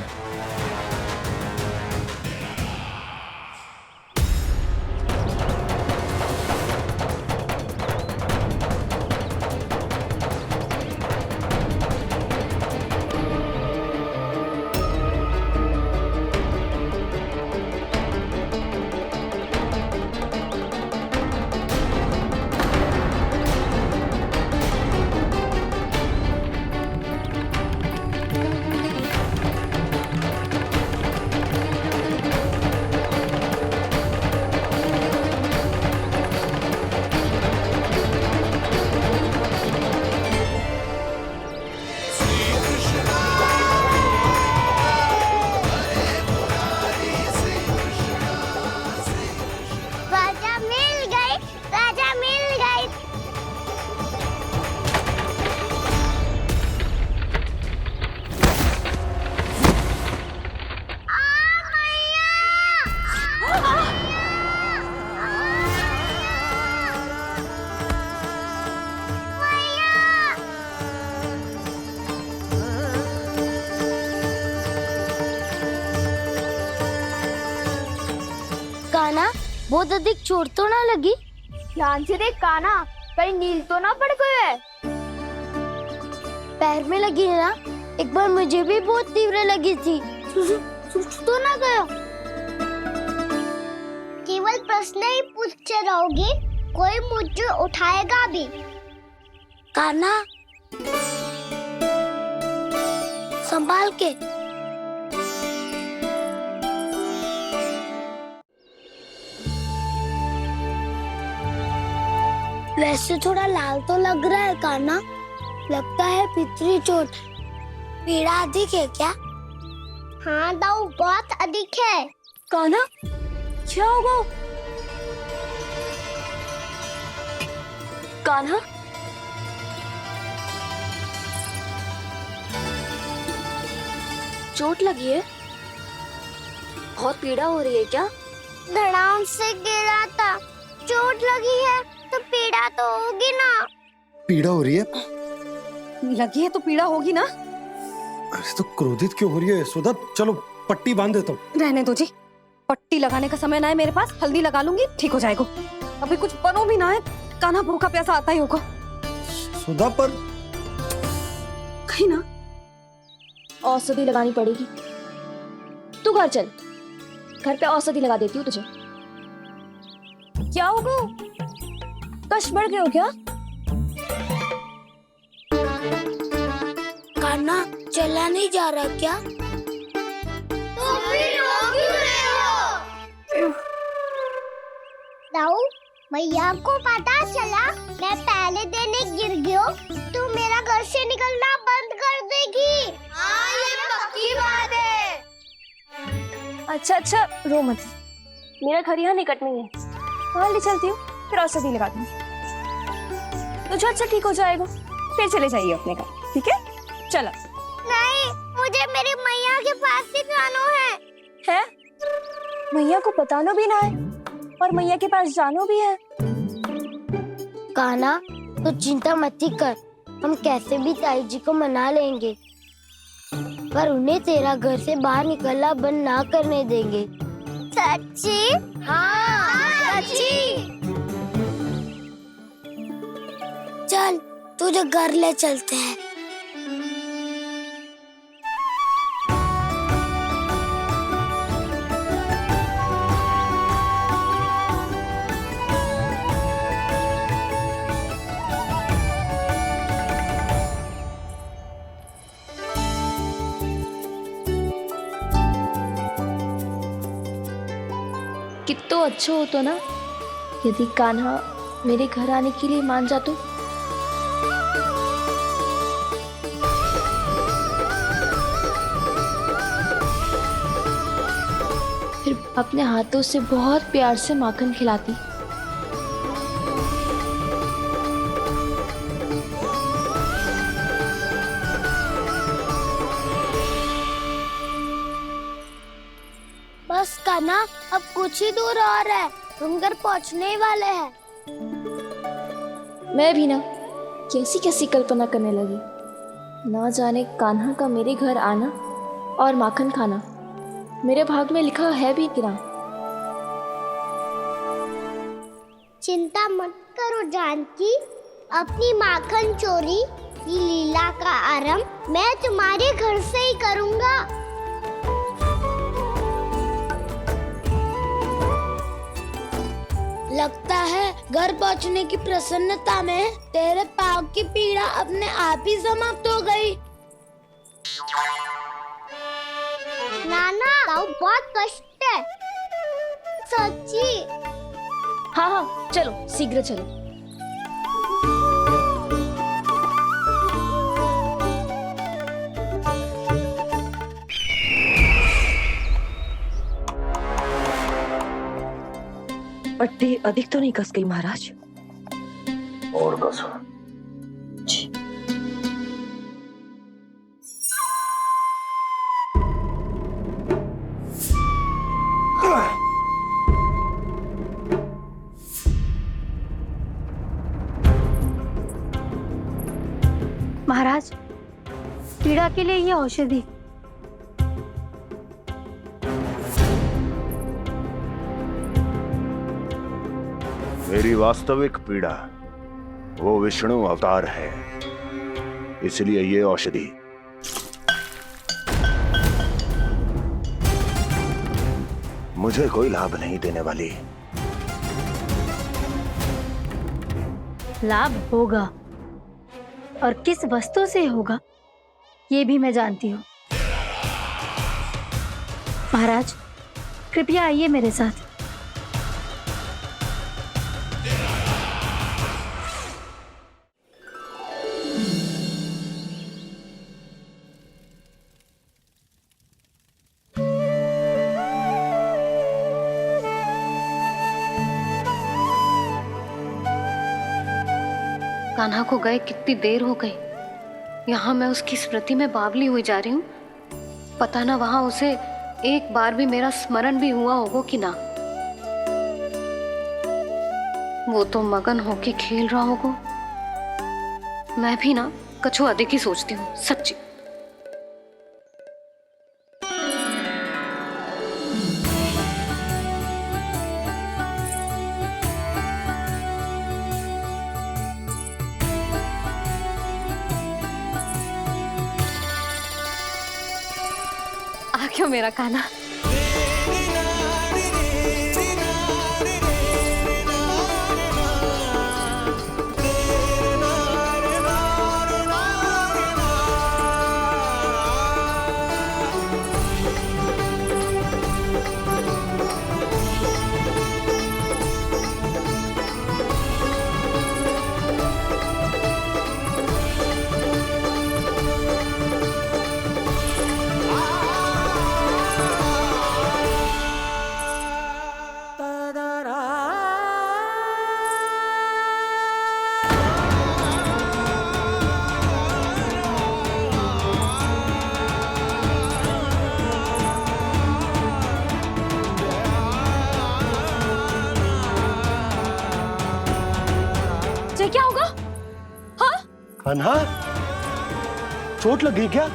कान्हा, बहुत अधिक चोट तो ना लगी? ध्यान से देख कान्हा, कहीं नील तो ना पड़ गए? पैर में लगी है ना? एक बार मुझे भी बहुत तीव्र लगी थी। सूझ तो ना गया? केवल प्रश्न ही पूछते रहोगे, कोई मुझे उठाएगा भी? कान्हा, संभाल के। वैसे थोड़ा लाल तो लग रहा है कान्हा, लगता है पितरी चोट। पीड़ा अधिक है क्या? हाँ दाऊ, बहुत अधिक है। कान्हा, क्या होगा? कान्हा, चोट लगी है? बहुत पीड़ा हो रही है क्या? धड़ाम से गिरा था, चोट लगी है तो पीड़ा तो होगी ना। पीड़ा हो रही है? लगी है तो पीड़ा होगी ना। अरे तो क्रोधित क्यों हो रही है यशोदा? चलो पट्टी बांध देता हूँ। रहने दो जी, पट्टी लगाने का समय ना है मेरे पास, हल्दी लगा लूंगी, ठीक हो जाएगा। अभी कुछ बनो भी ना है, कान्हा भूखा प्यासा आता ही होगा। सुधा पर कहीं ना औषधि लगानी पड़ेगी। तू घर चल, घर पे औषधि लगा देती हूँ तुझे। क्या होगा? कष्ट बढ़ गए हो क्या? कान्हा, चला नहीं जा रहा क्या? तो फिर रो क्यों रहे हो? दाऊ, भैया को पता चला मैं पहले दिन ही गिर गया, तू मेरा घर से निकलना बंद कर देगी। हाँ, ये पक्की बात है। अच्छा अच्छा, रो मत, मेरा घर यहाँ निकट में है, वहाँ ले चलती हूँ, फिर औषधि लगा दूंगी। तुझे अच्छा ठीक हो जाएगा, फिर चले जाइए अपने घर, ठीक है? चलो। नहीं, मुझे मेरी मैया के पास ही जाना है। मैया को बताना भी ना है और मैया के पास जानो भी है। कान्हा, तो चिंता मत ही कर, हम कैसे भी ताई जी को मना लेंगे, पर उन्हें तेरा घर से बाहर निकलना बंद ना करने देंगे। सच्ची? हाँ, सच्ची। चल, तुझे घर ले चलते हैं। कितना अच्छा हो तो ना यदि कान्हा मेरे घर आने के लिए मान जा तो। फिर अपने हाथों से बहुत प्यार से माखन खिलाती। बस कान्हा, अब कुछ ही दूर और है, हम घर पहुंचने ही वाले हैं। मैं भी ना कैसी कैसी कल्पना करने लगी। ना जाने कान्हा का मेरे घर आना और माखन खाना मेरे भाग में लिखा है भी कि ना। चिंता मत करो जानकी, अपनी माखन चोरी की लीला का आरंभ मैं तुम्हारे घर से ही करूंगा। लगता है घर पहुंचने की प्रसन्नता में तेरे पाँव की पीड़ा अपने आप ही समाप्त हो गई। नाना, पाँव बहुत कष्ट है, सच्ची। हाँ हाँ, चलो शीघ्र चलो। पट्टी अधिक तो नहीं कस गई महाराज? और कसो। महाराज, पीड़ा के लिए ये औषधि। मेरी वास्तविक पीड़ा वो विष्णु अवतार है, इसलिए ये औषधि। मुझे कोई लाभ नहीं देने वाली। लाभ होगा, और किस वस्तु से होगा ये भी मैं जानती हूँ। महाराज, कृपया आइए मेरे साथ। कान्हा को गए कितनी देर हो गई। यहाँ मैं उसकी स्मृति में बावली हुई जा रही हूँ। पता ना वहां उसे एक बार भी मेरा स्मरण भी हुआ होगा कि ना। वो तो मगन होके खेल रहा होगा। मैं भी ना कछु अधिक ही सोचती हूँ, सच्ची। क्यों मेरा कान्हा? क्या होगा? हाँ? कान्हा, चोट लग गई क्या?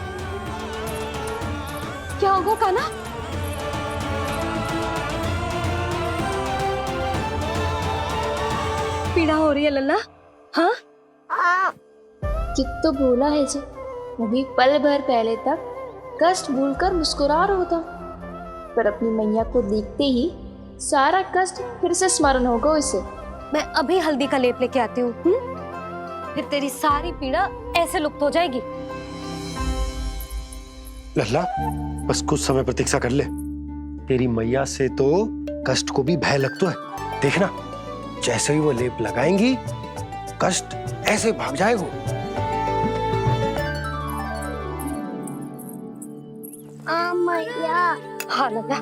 क्या होगा कान्हा? पीड़ा हो रही है लल्ला? हाँ? कित तो भूला है जी, अभी पल भर पहले तक कष्ट भूलकर मुस्कुरा रहा था, पर अपनी मैया को देखते ही सारा कष्ट फिर से स्मरण होगा उसे। मैं अभी हल्दी का लेप लेके आती हूँ, फिर तेरी सारी पीड़ा ऐसे लुप्त हो जाएगी। लल्ला, बस कुछ समय प्रतीक्षा कर ले। तेरी मैया से तो कष्ट को भी भय लगता है। देखना, जैसे ही वो लेप लगाएंगी, कष्ट ऐसे भाग जाएगा। मैया। हाँ लल्ला,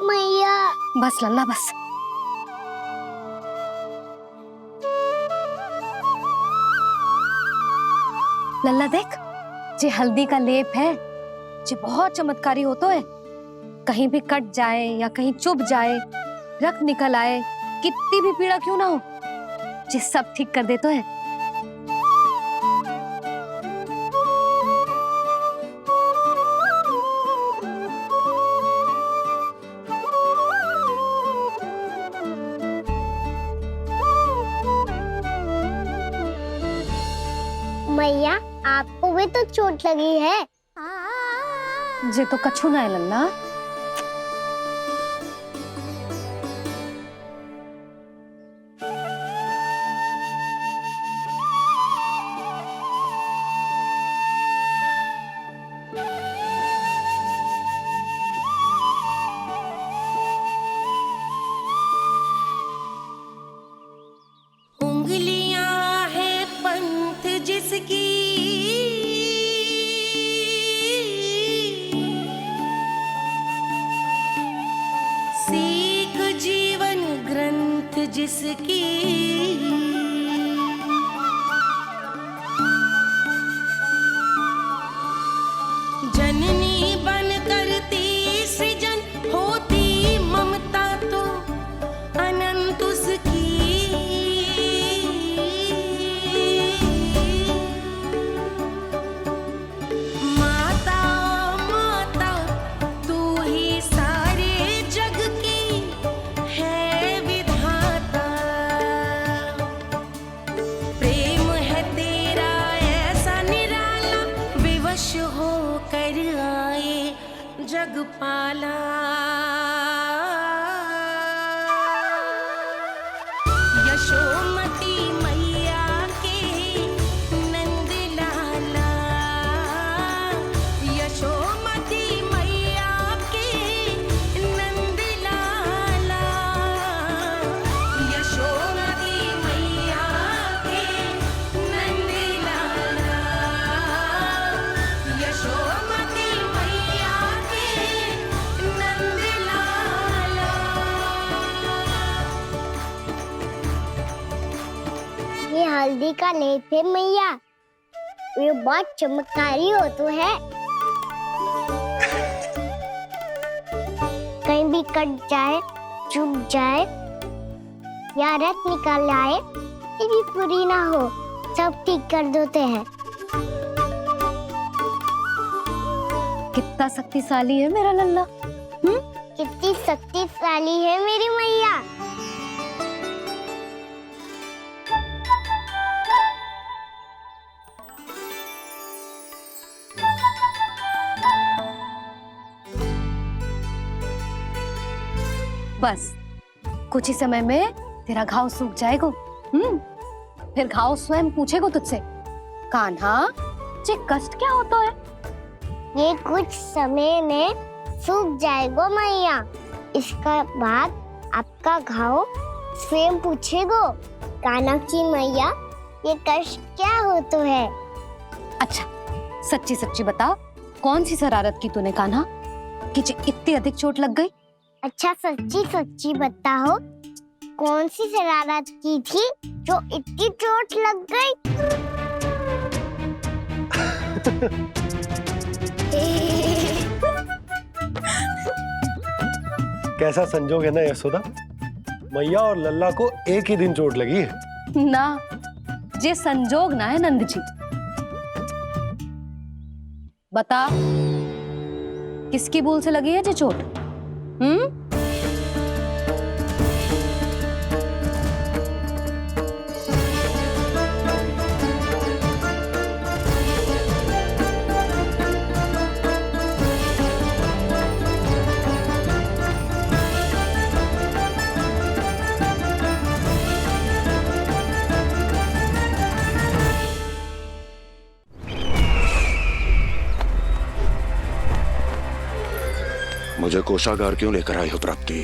मैया। बस लल्ला बस। लल्ला देख, जे हल्दी का लेप है जे बहुत चमत्कारी होतो है। कहीं भी कट जाए या कहीं चुभ जाए, रक्त निकल आए, कितनी भी पीड़ा क्यों ना हो, जे सब ठीक कर देतो है। मैया, आपको भी तो चोट लगी है। जे तो कछु ना है लल्ला। उंगलियां है पंथ जिसकी, सीख जीवन ग्रंथ जिसकी, जननी बन करती सृजन होती ममता तो अनंत उसकी। माता माता तू ही सारे जग की है विधाता, प्रेम है तेरा ऐसा निराला, विवश हो कर आए जग पाला। यशोमती मैया के नंद लाला, यशोमती मैया के नंद लाला, यशोमती मैया के नंद लाला, यशोमती मैया के नंद लाला। ये हल्दी का लेप है मैया, ये बहुत चमत्कारी हो तो है। कहीं भी कट जाए, चुभ जाए या रक्त निकल आए, ये भी पूरी ना हो, सब ठीक कर देते हैं। कितना शक्तिशाली है मेरा लल्ला। कितनी शक्तिशाली है मेरी मैया। बस कुछ ही समय में तेरा घाव सूख जाएगा। फिर घाव स्वयं पूछेगा तुझसे, कान्हा जे कष्ट क्या होता है? ये कुछ समय में सूख जाएगा मैया। इसका बाद आपका घाव स्वयं पूछेगा, कानाक्षी मैया ये कष्ट क्या होता है? अच्छा सच्ची सच्ची बता, कौन सी शरारत की तूने कान्हा कि जे इतनी अधिक चोट लग गई? अच्छा सच्ची सच्ची बताओ, कौन सी शरारत की थी जो इतनी चोट लग गई? कैसा संजोग है ना यशोदा, मैया और लल्ला को एक ही दिन चोट लगी है। ना, जे संजोग ना है नंद जी। बता, किसकी भूल से लगी है जे चोट? मुझे कोषागार क्यों लेकर आई हो प्राप्ति?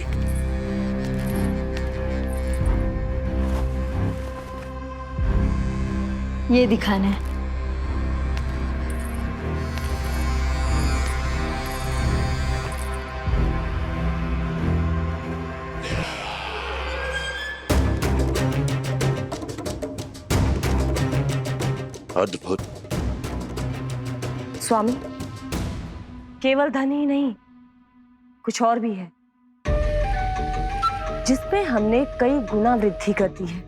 ये दिखाना है। अद्भुत। स्वामी, केवल धन ही नहीं, कुछ और भी है जिसपे हमने कई गुना वृद्धि कर दी है।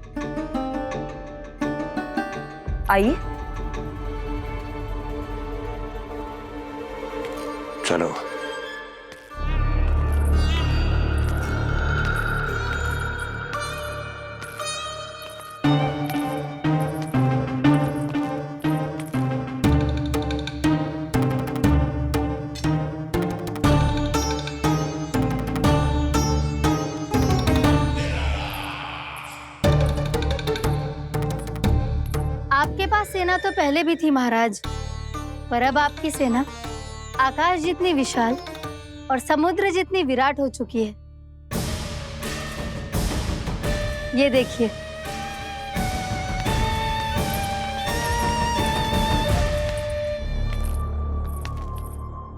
आइए चलो। आपके पास सेना तो पहले भी थी महाराज, पर अब आपकी सेना आकाश जितनी विशाल और समुद्र जितनी विराट हो चुकी है। ये देखिए।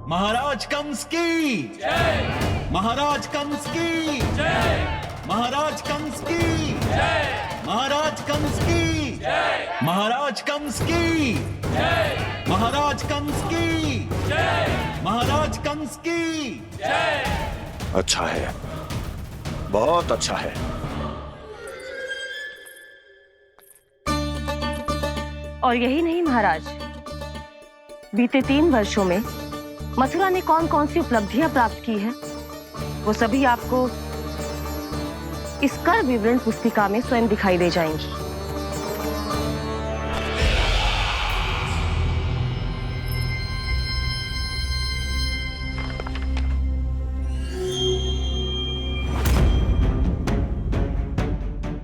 महाराज कंस की जय। महाराज कंस की जय। महाराज कंस की जय। महाराज कंस की जय। महाराज कंस की जय। महाराज कंस की जय। महाराज कंस की जय। अच्छा है, बहुत अच्छा है। और यही नहीं महाराज, बीते 3 वर्षों में मथुरा ने कौन कौन सी उपलब्धियां प्राप्त की है, वो सभी आपको इस कर विवरण पुस्तिका में स्वयं दिखाई दे जाएंगी।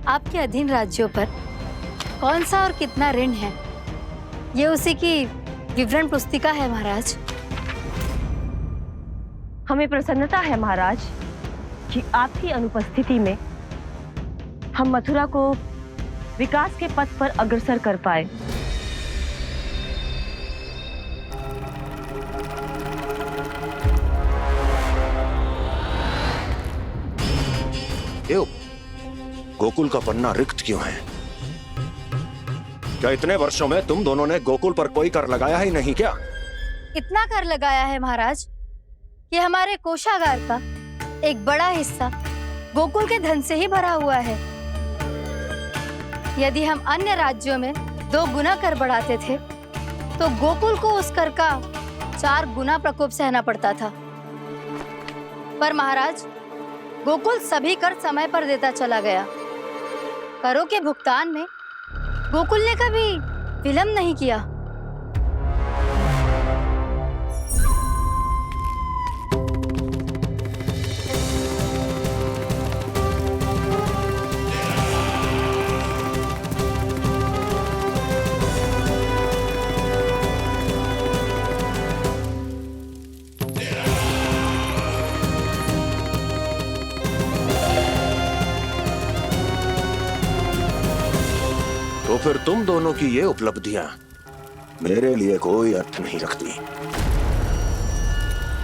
आपके अधीन राज्यों पर कौन सा और कितना ऋण है, ये उसी की विवरण पुस्तिका है महाराज। हमें प्रसन्नता है महाराज कि आपकी अनुपस्थिति में हम मथुरा को विकास के पथ पर अग्रसर कर पाए। क्यों? गोकुल का पन्ना रिक्त क्यों है? क्या इतने वर्षों में तुम दोनों ने गोकुल पर कोई कर लगाया ही नहीं क्या? इतना कर लगाया है महाराज कि हमारे कोषागार का एक बड़ा हिस्सा गोकुल के धन से ही भरा हुआ है। यदि हम अन्य राज्यों में 2 गुना कर बढ़ाते थे तो गोकुल को उस कर का 4 गुना प्रकोप सहना पड़ता था। पर महाराज, गोकुल सभी कर समय पर देता चला गया। करों के भुगतान में गोकुल ने कभी विलंब नहीं किया। तो फिर तुम दोनों की ये उपलब्धियां मेरे लिए कोई अर्थ नहीं रखती।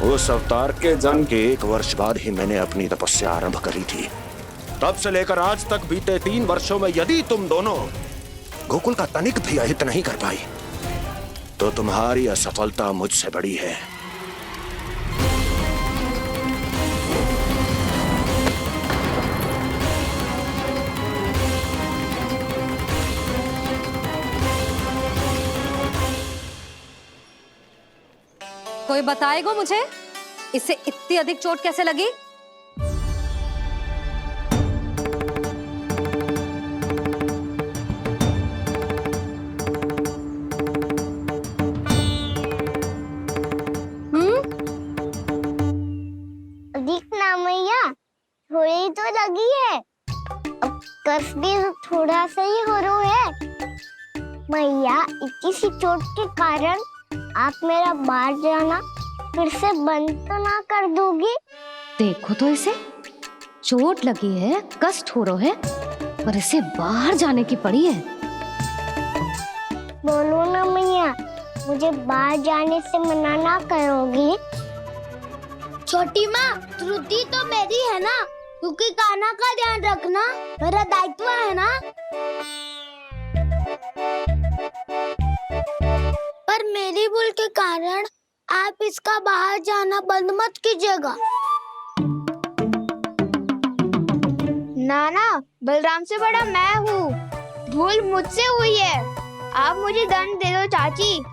उस अवतार के जन्म के 1 वर्ष बाद ही मैंने अपनी तपस्या आरंभ करी थी। तब से लेकर आज तक बीते 3 वर्षों में यदि तुम दोनों गोकुल का तनिक भी अहित नहीं कर पाई तो तुम्हारी असफलता मुझसे बड़ी है। कोई बताएगा मुझे इसे इतनी अधिक चोट कैसे लगी? अधिक ना मैया, थोड़ी तो लगी है। अब कस भी थोड़ा सा ही हो रहा है। मैया, इतनी सी चोट के कारण आप मेरा बाहर जाना फिर से बंद तो ना कर दोगी? देखो तो इसे, चोट लगी है, कष्ट हो रहा है, पर इसे बाहर जाने की पड़ी है। बोलो ना मैया, मुझे बाहर जाने से मना ना करोगी? छोटी माँ, त्रुटि तो मेरी है ना, क्योंकि कान्हा का ध्यान रखना मेरा दायित्व है ना। पर मेरी भूल के कारण आप इसका बाहर जाना बंद मत कीजिएगा। नाना, बलराम से बड़ा मैं हूँ, भूल मुझसे हुई है, आप मुझे दंड दे दो चाची।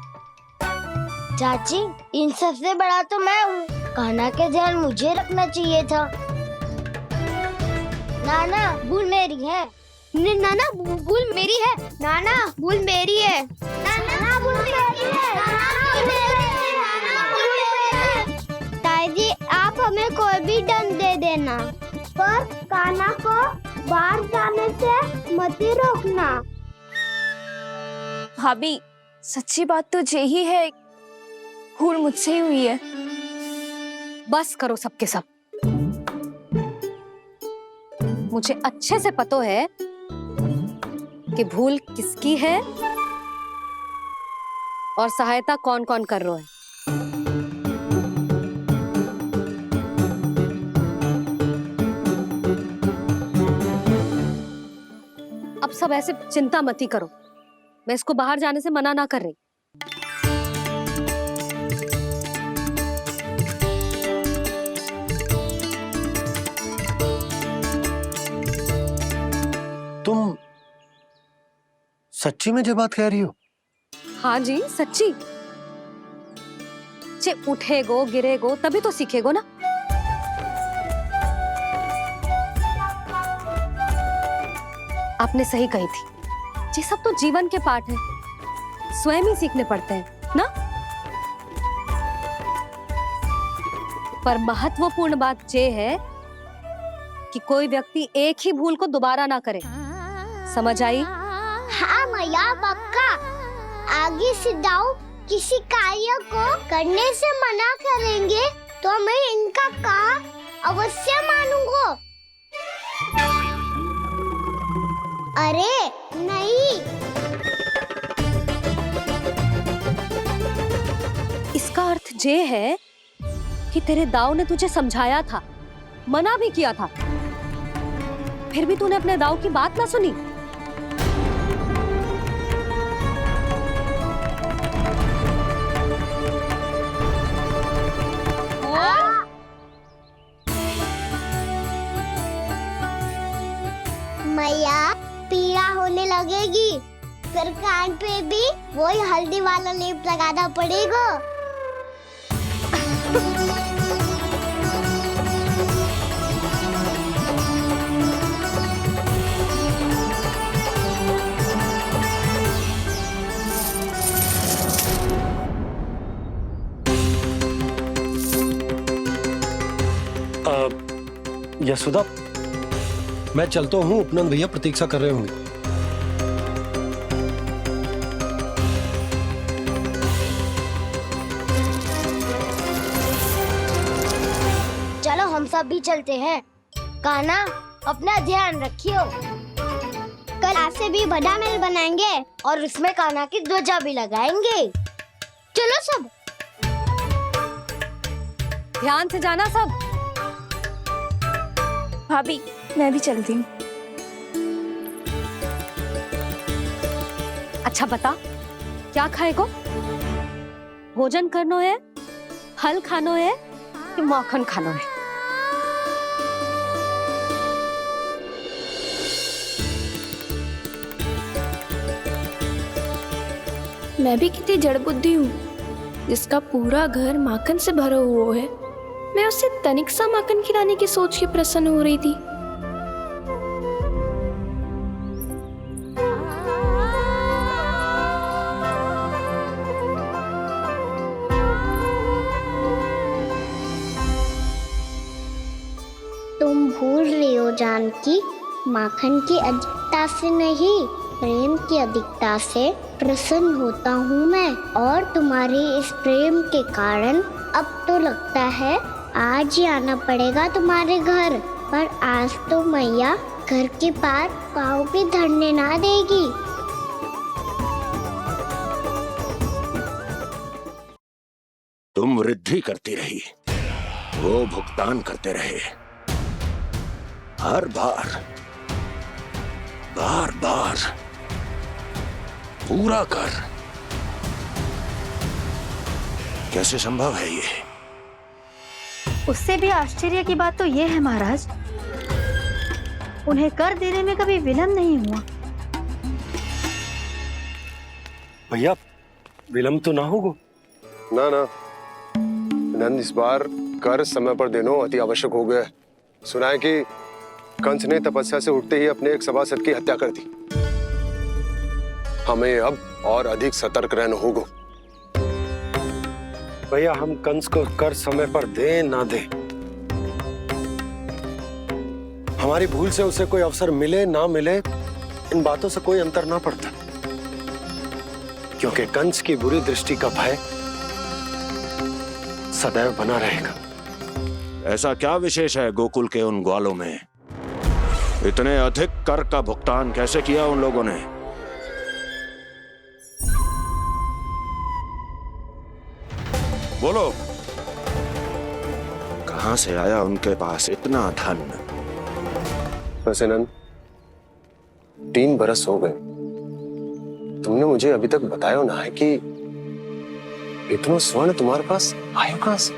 चाची, इन सबसे बड़ा तो मैं हूँ, कान्हा के ध्यान मुझे रखना चाहिए था। नाना, भूल मेरी है। नाना, भूल मेरी है। नाना, भूल मेरी है। नाना, भूल मेरी है। नाना, भूल मेरी है। नाना, भूल मेरी है। ताई जी, आप हमें कोई भी दंड दे देना, पर कान्हा को बाहर जाने से मत ही रोकना। भाभी, सच्ची बात तो यही है, भूल मुझसे ही हुई है। बस करो सबके सब। मुझे अच्छे से पता है कि भूल किसकी है और सहायता कौन कौन कर रहा है। अब सब ऐसे चिंता मत ही करो, मैं इसको बाहर जाने से मना ना कर रही। तुम सच्ची में ये बात कह रही हो? हाँ जी, सच्ची। जे उठेगो गिरेगो तभी तो सीखेगो ना। आपने सही कही थी, ये सब तो जीवन के पाठ है, स्वयं ही सीखने पड़ते हैं ना। पर महत्वपूर्ण बात ये है कि कोई व्यक्ति एक ही भूल को दोबारा ना करे, समझ आई? हाँ मैया, पक्का। आगे से दाऊ किसी कार्य को करने से मना करेंगे तो मैं इनका कहा अवश्य मानूंगा। अरे नहीं, इसका अर्थ ये है कि तेरे दाऊ ने तुझे समझाया था, मना भी किया था, फिर भी तूने अपने दाऊ की बात ना सुनी। मैया, पीड़ा होने लगेगी, फिर कान पे भी वही हल्दी वाला लेप लगाना पड़ेगा। यशोदा, मैं चलता हूँ, उपनंद भैया प्रतीक्षा कर रहे होंगे। चलो हम सब भी चलते हैं। कान्हा, अपना ध्यान रखियो। कल आज से भी बड़ा महल बनाएंगे और उसमें कान्हा की ध्वजा भी लगाएंगे। चलो सब। ध्यान से जाना सब। भाभी, मैं भी चलती हूँ। अच्छा बता, क्या खाएगो? भोजन करनो है, फल खानो है कि माखन खानो है? मैं भी कितनी जड़ बुद्धि हूँ, जिसका पूरा घर माखन से भरा हुआ है। मैं उससे तनिक सा माखन खिलाने की सोच के प्रसन्न हो रही थी। तुम भूल रही हो जानकी, माखन की अधिकता से नहीं, प्रेम की अधिकता से प्रसन्न होता हूँ मैं, और तुम्हारे इस प्रेम के कारण अब तो लगता है आज ही आना पड़ेगा तुम्हारे घर, पर आज तो मैया घर के पार पाँव भी धरने ना देगी। तुम वृद्धि करती रही, वो भुगतान करते रहे। हर बार बार बार पूरा कर। कैसे संभव है ये? उससे भी आश्चर्य की बात तो ये है महाराज, उन्हें कर देने में कभी विलंब नहीं हुआ। भैया विलंब तो ना होगा? ना ना नंद, इस बार कर समय पर देना अति आवश्यक हो गया है। सुना है कि कंस ने तपस्या से उठते ही अपने एक सभासद की हत्या कर दी। हमें अब और अधिक सतर्क रहना होगा। भैया हम कंस को कर समय पर दे ना दे, हमारी भूल से उसे कोई अवसर मिले ना मिले, इन बातों से कोई अंतर ना पड़ता, क्योंकि कंस की बुरी दृष्टि का भय सदैव बना रहेगा। ऐसा क्या विशेष है गोकुल के उन ग्वालों में? इतने अधिक कर का भुगतान कैसे किया उन लोगों ने? बोलो, कहां से आया उनके पास इतना धन? वैसे नंद, 3 बरस हो गए, तुमने मुझे अभी तक बताया ना है कि इतना स्वर्ण तुम्हारे पास आया कहां से?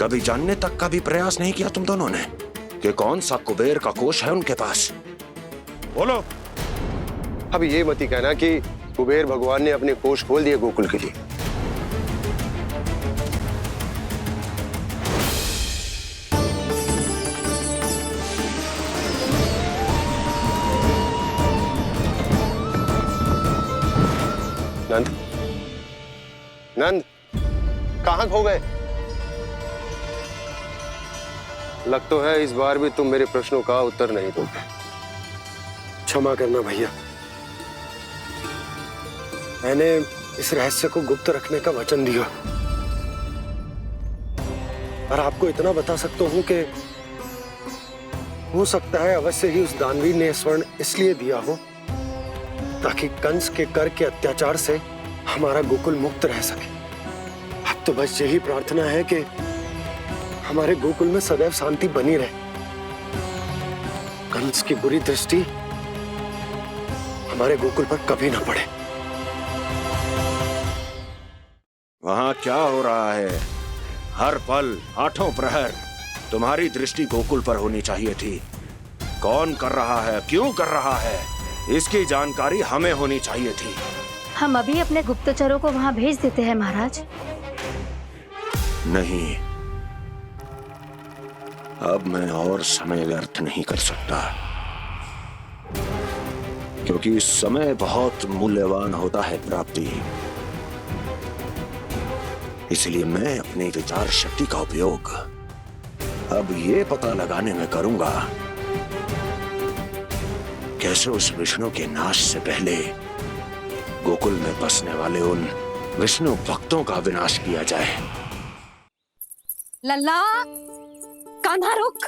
कभी जानने तक का भी प्रयास नहीं किया तुम दोनों ने कि कौन सा कुबेर का कोष है उनके पास? बोलो। अब ये मत ही कहना कि कुबेर भगवान ने अपने कोष खोल दिए गोकुल के लिए। नंद, नंद, कहां खो गए? लग तो है इस बार भी तुम मेरे प्रश्नों का उत्तर नहीं दोगे। क्षमा करना भैया, मैंने इस रहस्य को गुप्त रखने का वचन दिया, और आपको इतना बता सकता हूं कि हो सकता है अवश्य ही उस दानवीर ने स्वर्ण इसलिए दिया हो ताकि कंस के कर के अत्याचार से हमारा गोकुल मुक्त रह सके। अब तो बस यही प्रार्थना है कि हमारे गोकुल में सदैव शांति बनी रहे, कंस की बुरी दृष्टि हमारे गोकुल पर कभी ना पड़े। वहां क्या हो रहा है? हर पल, आठों प्रहर तुम्हारी दृष्टि गोकुल पर होनी चाहिए थी। कौन कर रहा है, क्यों कर रहा है, इसकी जानकारी हमें होनी चाहिए थी। हम अभी अपने गुप्तचरों को वहां भेज देते हैं महाराज। नहीं, अब मैं और समय व्यर्थ नहीं कर सकता, क्योंकि समय बहुत मूल्यवान होता है प्राप्ति। इसलिए मैं अपनी विचार शक्ति का उपयोग अब ये पता लगाने में करूंगा कैसे उस विष्णु के नाश से पहले गोकुल में बसने वाले उन विष्णु भक्तों का विनाश किया जाए। लल्ला, कान्हा रुक।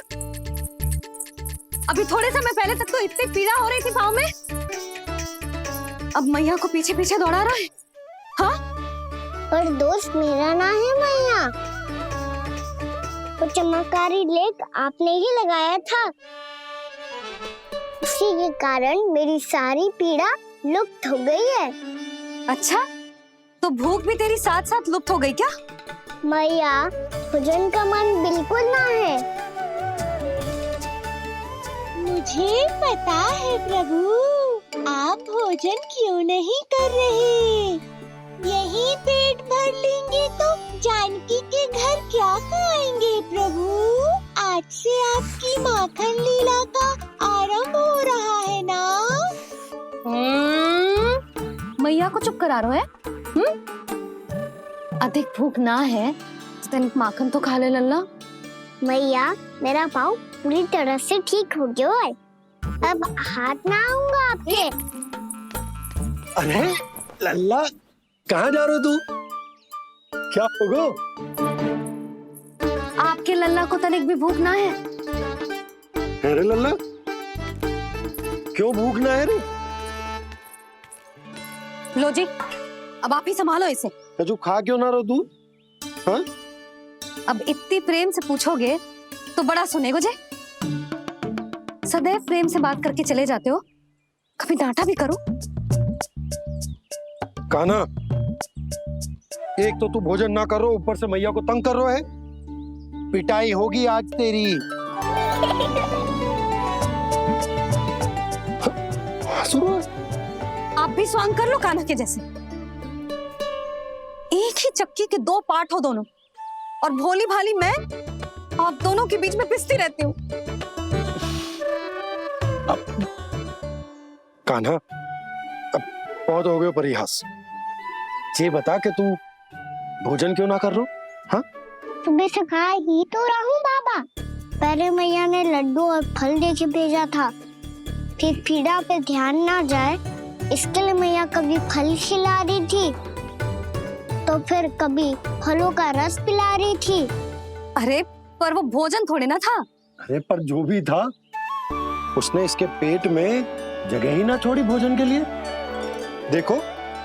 अभी थोड़े समय पहले तक तो इतनी पीड़ा हो रही थी पाँव में, अब मैया को पीछे पीछे दौड़ा रहा है। हाँ? पर दोस्त मेरा ना है मैया, वो चमत्कारी लेख आपने ही लगाया था, उसी के कारण मेरी सारी पीड़ा लुप्त हो गई है। अच्छा, तो भूख भी तेरी साथ साथ लुप्त हो गई क्या? मैया, भोजन का मन बिल्कुल ना है। मुझे पता है प्रभु, आप भोजन क्यों नहीं कर रहे। यही पेट भर लेंगे तो जानकी के घर क्या खाएंगे प्रभु। आज से आपकी माखन लीला का आरंभ हो रहा है ना। मैया को चुप करा रहे है? अधिक भूख ना है तो तनिक माखन तो खा ले लल्ला। मैया, मेरा पाँव पूरी तरह से ठीक हो गया है, अब हाथ ना आऊंगा आपके। अरे लल्ला, कहाँ जा रहे हो तू? क्या होगा? आपके लल्ला को तनिक भी भूख ना है? अरे लल्ला, क्यों भूख ना है रे? लो जी, अब आप ही संभालो इसे। कजू खा क्यों ना रहो तू? हाँ? अब इतनी प्रेम से पूछोगे तो बड़ा सुनेगो जे। सदैव प्रेम से बात करके चले जाते हो, कभी डांटा भी करो। कान्हा, एक तो तू भोजन ना करो, ऊपर से मैया को तंग कर रहा है। पिटाई होगी आज तेरी। आप भी स्वांग कर लो कान्हा के जैसे। एक ही चक्की के दो पार्ट हो दोनों, और भोली भाली मैं आप दोनों के बीच में पिसती रहती हूँ। कान्हा, अब बहुत हो गए परिहास। ये बता कि तू भोजन क्यों ना कर रो? हाँ? सुबह से खा ही तो रहा हूँ बाबा। पहले मैया ने लड्डू और फल देके भेजा था, फिर पीड़ा पे ध्यान ना जाए इसके लिए मैया कभी फल खिला रही थी, तो फिर कभी फलों का रस पिला रही थी। अरे पर वो भोजन थोड़े ना था। अरे पर जो भी था, उसने इसके पेट में जगह ही ना छोड़ी भोजन के लिए। देखो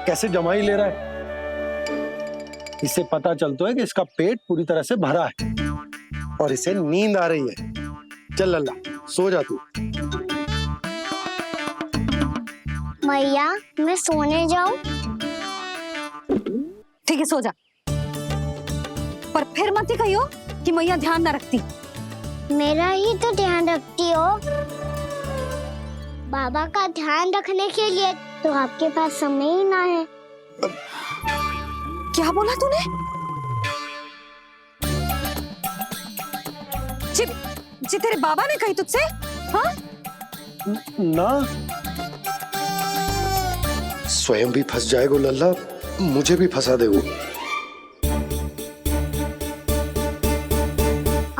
कैसे जमाई ले रहा है। इससे पता चलता है कि इसका पेट पूरी तरह से भरा है और इसे नींद आ रही है। चल लल्ला, सो जा तू। मैया, मैं सोने जाऊं? ठीक है, सो जा। पर फिर मत ही कहियो कि मैया ध्यान ना रखती। मेरा ही तो ध्यान रखती हो। बाबा का ध्यान रखने के लिए तो आपके पास समय ही ना है। क्या बोला तूने? जी तेरे बाबा ने कही तुझसे? हाँ? ना, स्वयं भी फंस जाएगो लल्ला, मुझे भी फंसा देगो।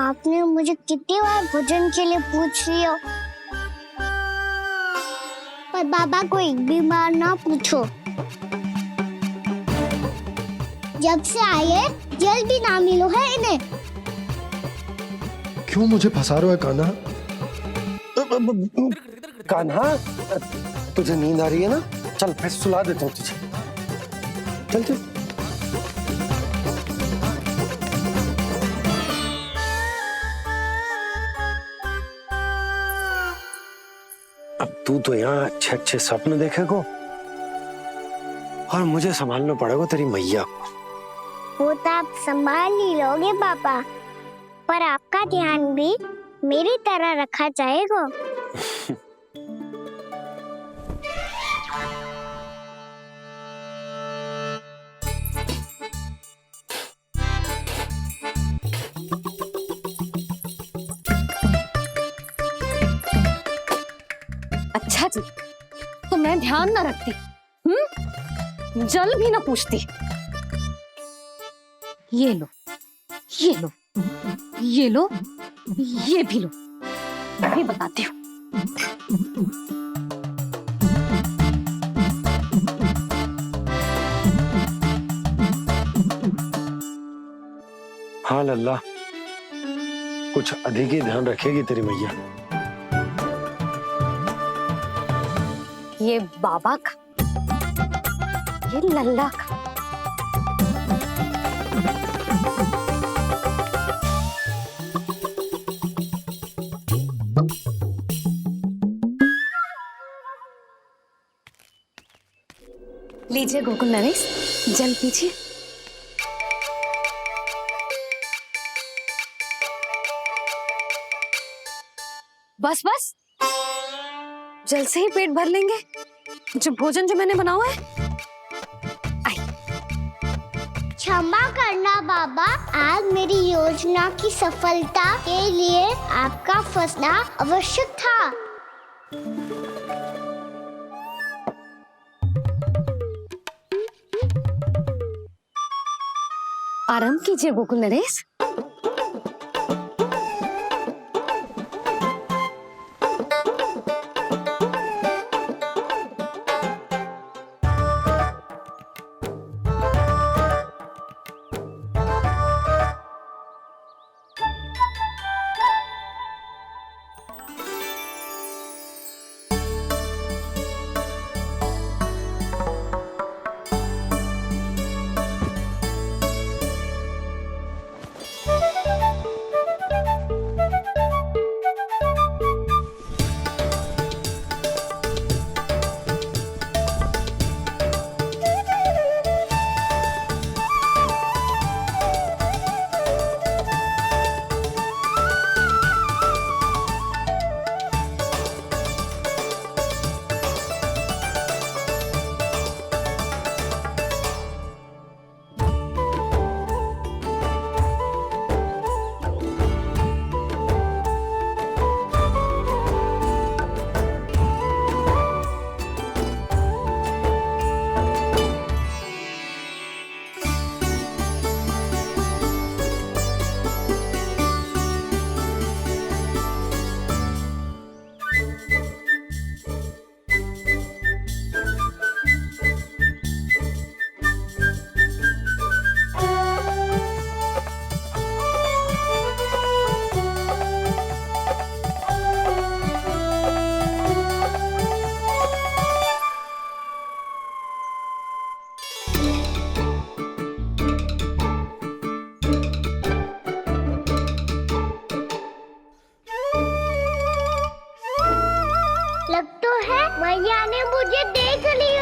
आपने मुझे कितनी बार भोजन के लिए पूछ लिया, पर बाबा को एक भी बार ना पूछो। जब से आए जल भी ना मिलो है इन्हें। क्यों मुझे फंसा रहा है कान्हा? कान्हा, तुझे नींद आ रही है ना? चल मैं सुला देता हूँ तुझे। चल चल। अब तू तो यहाँ अच्छे अच्छे सपने देखेगो और मुझे संभालना पड़ेगा तेरी मैया को। वो तो आप संभाल ही लोगे पापा, पर आपका ध्यान भी मेरी तरह रखा जाएगा। अच्छा जी, तो मैं ध्यान ना रखती, जल भी ना पूछती। ये लो, ये लो, ये लो, ये भी लो। मैं भी बताती हूँ। हाँ लल्ला, कुछ अधिक ही ध्यान रखेगी तेरी मैया। ये बाबा का, ये लल्ला का। लीजिए गोकुल नरेश, जल पीजिए। बस बस, जल से ही पेट भर लेंगे। जो भोजन जो मैंने बनाया है। क्षमा करना बाबा, आज मेरी योजना की सफलता के लिए आपका फंसना आवश्यक था। आराम कीजिए गोकुल नरेश। मैया ने मुझे देख लिया।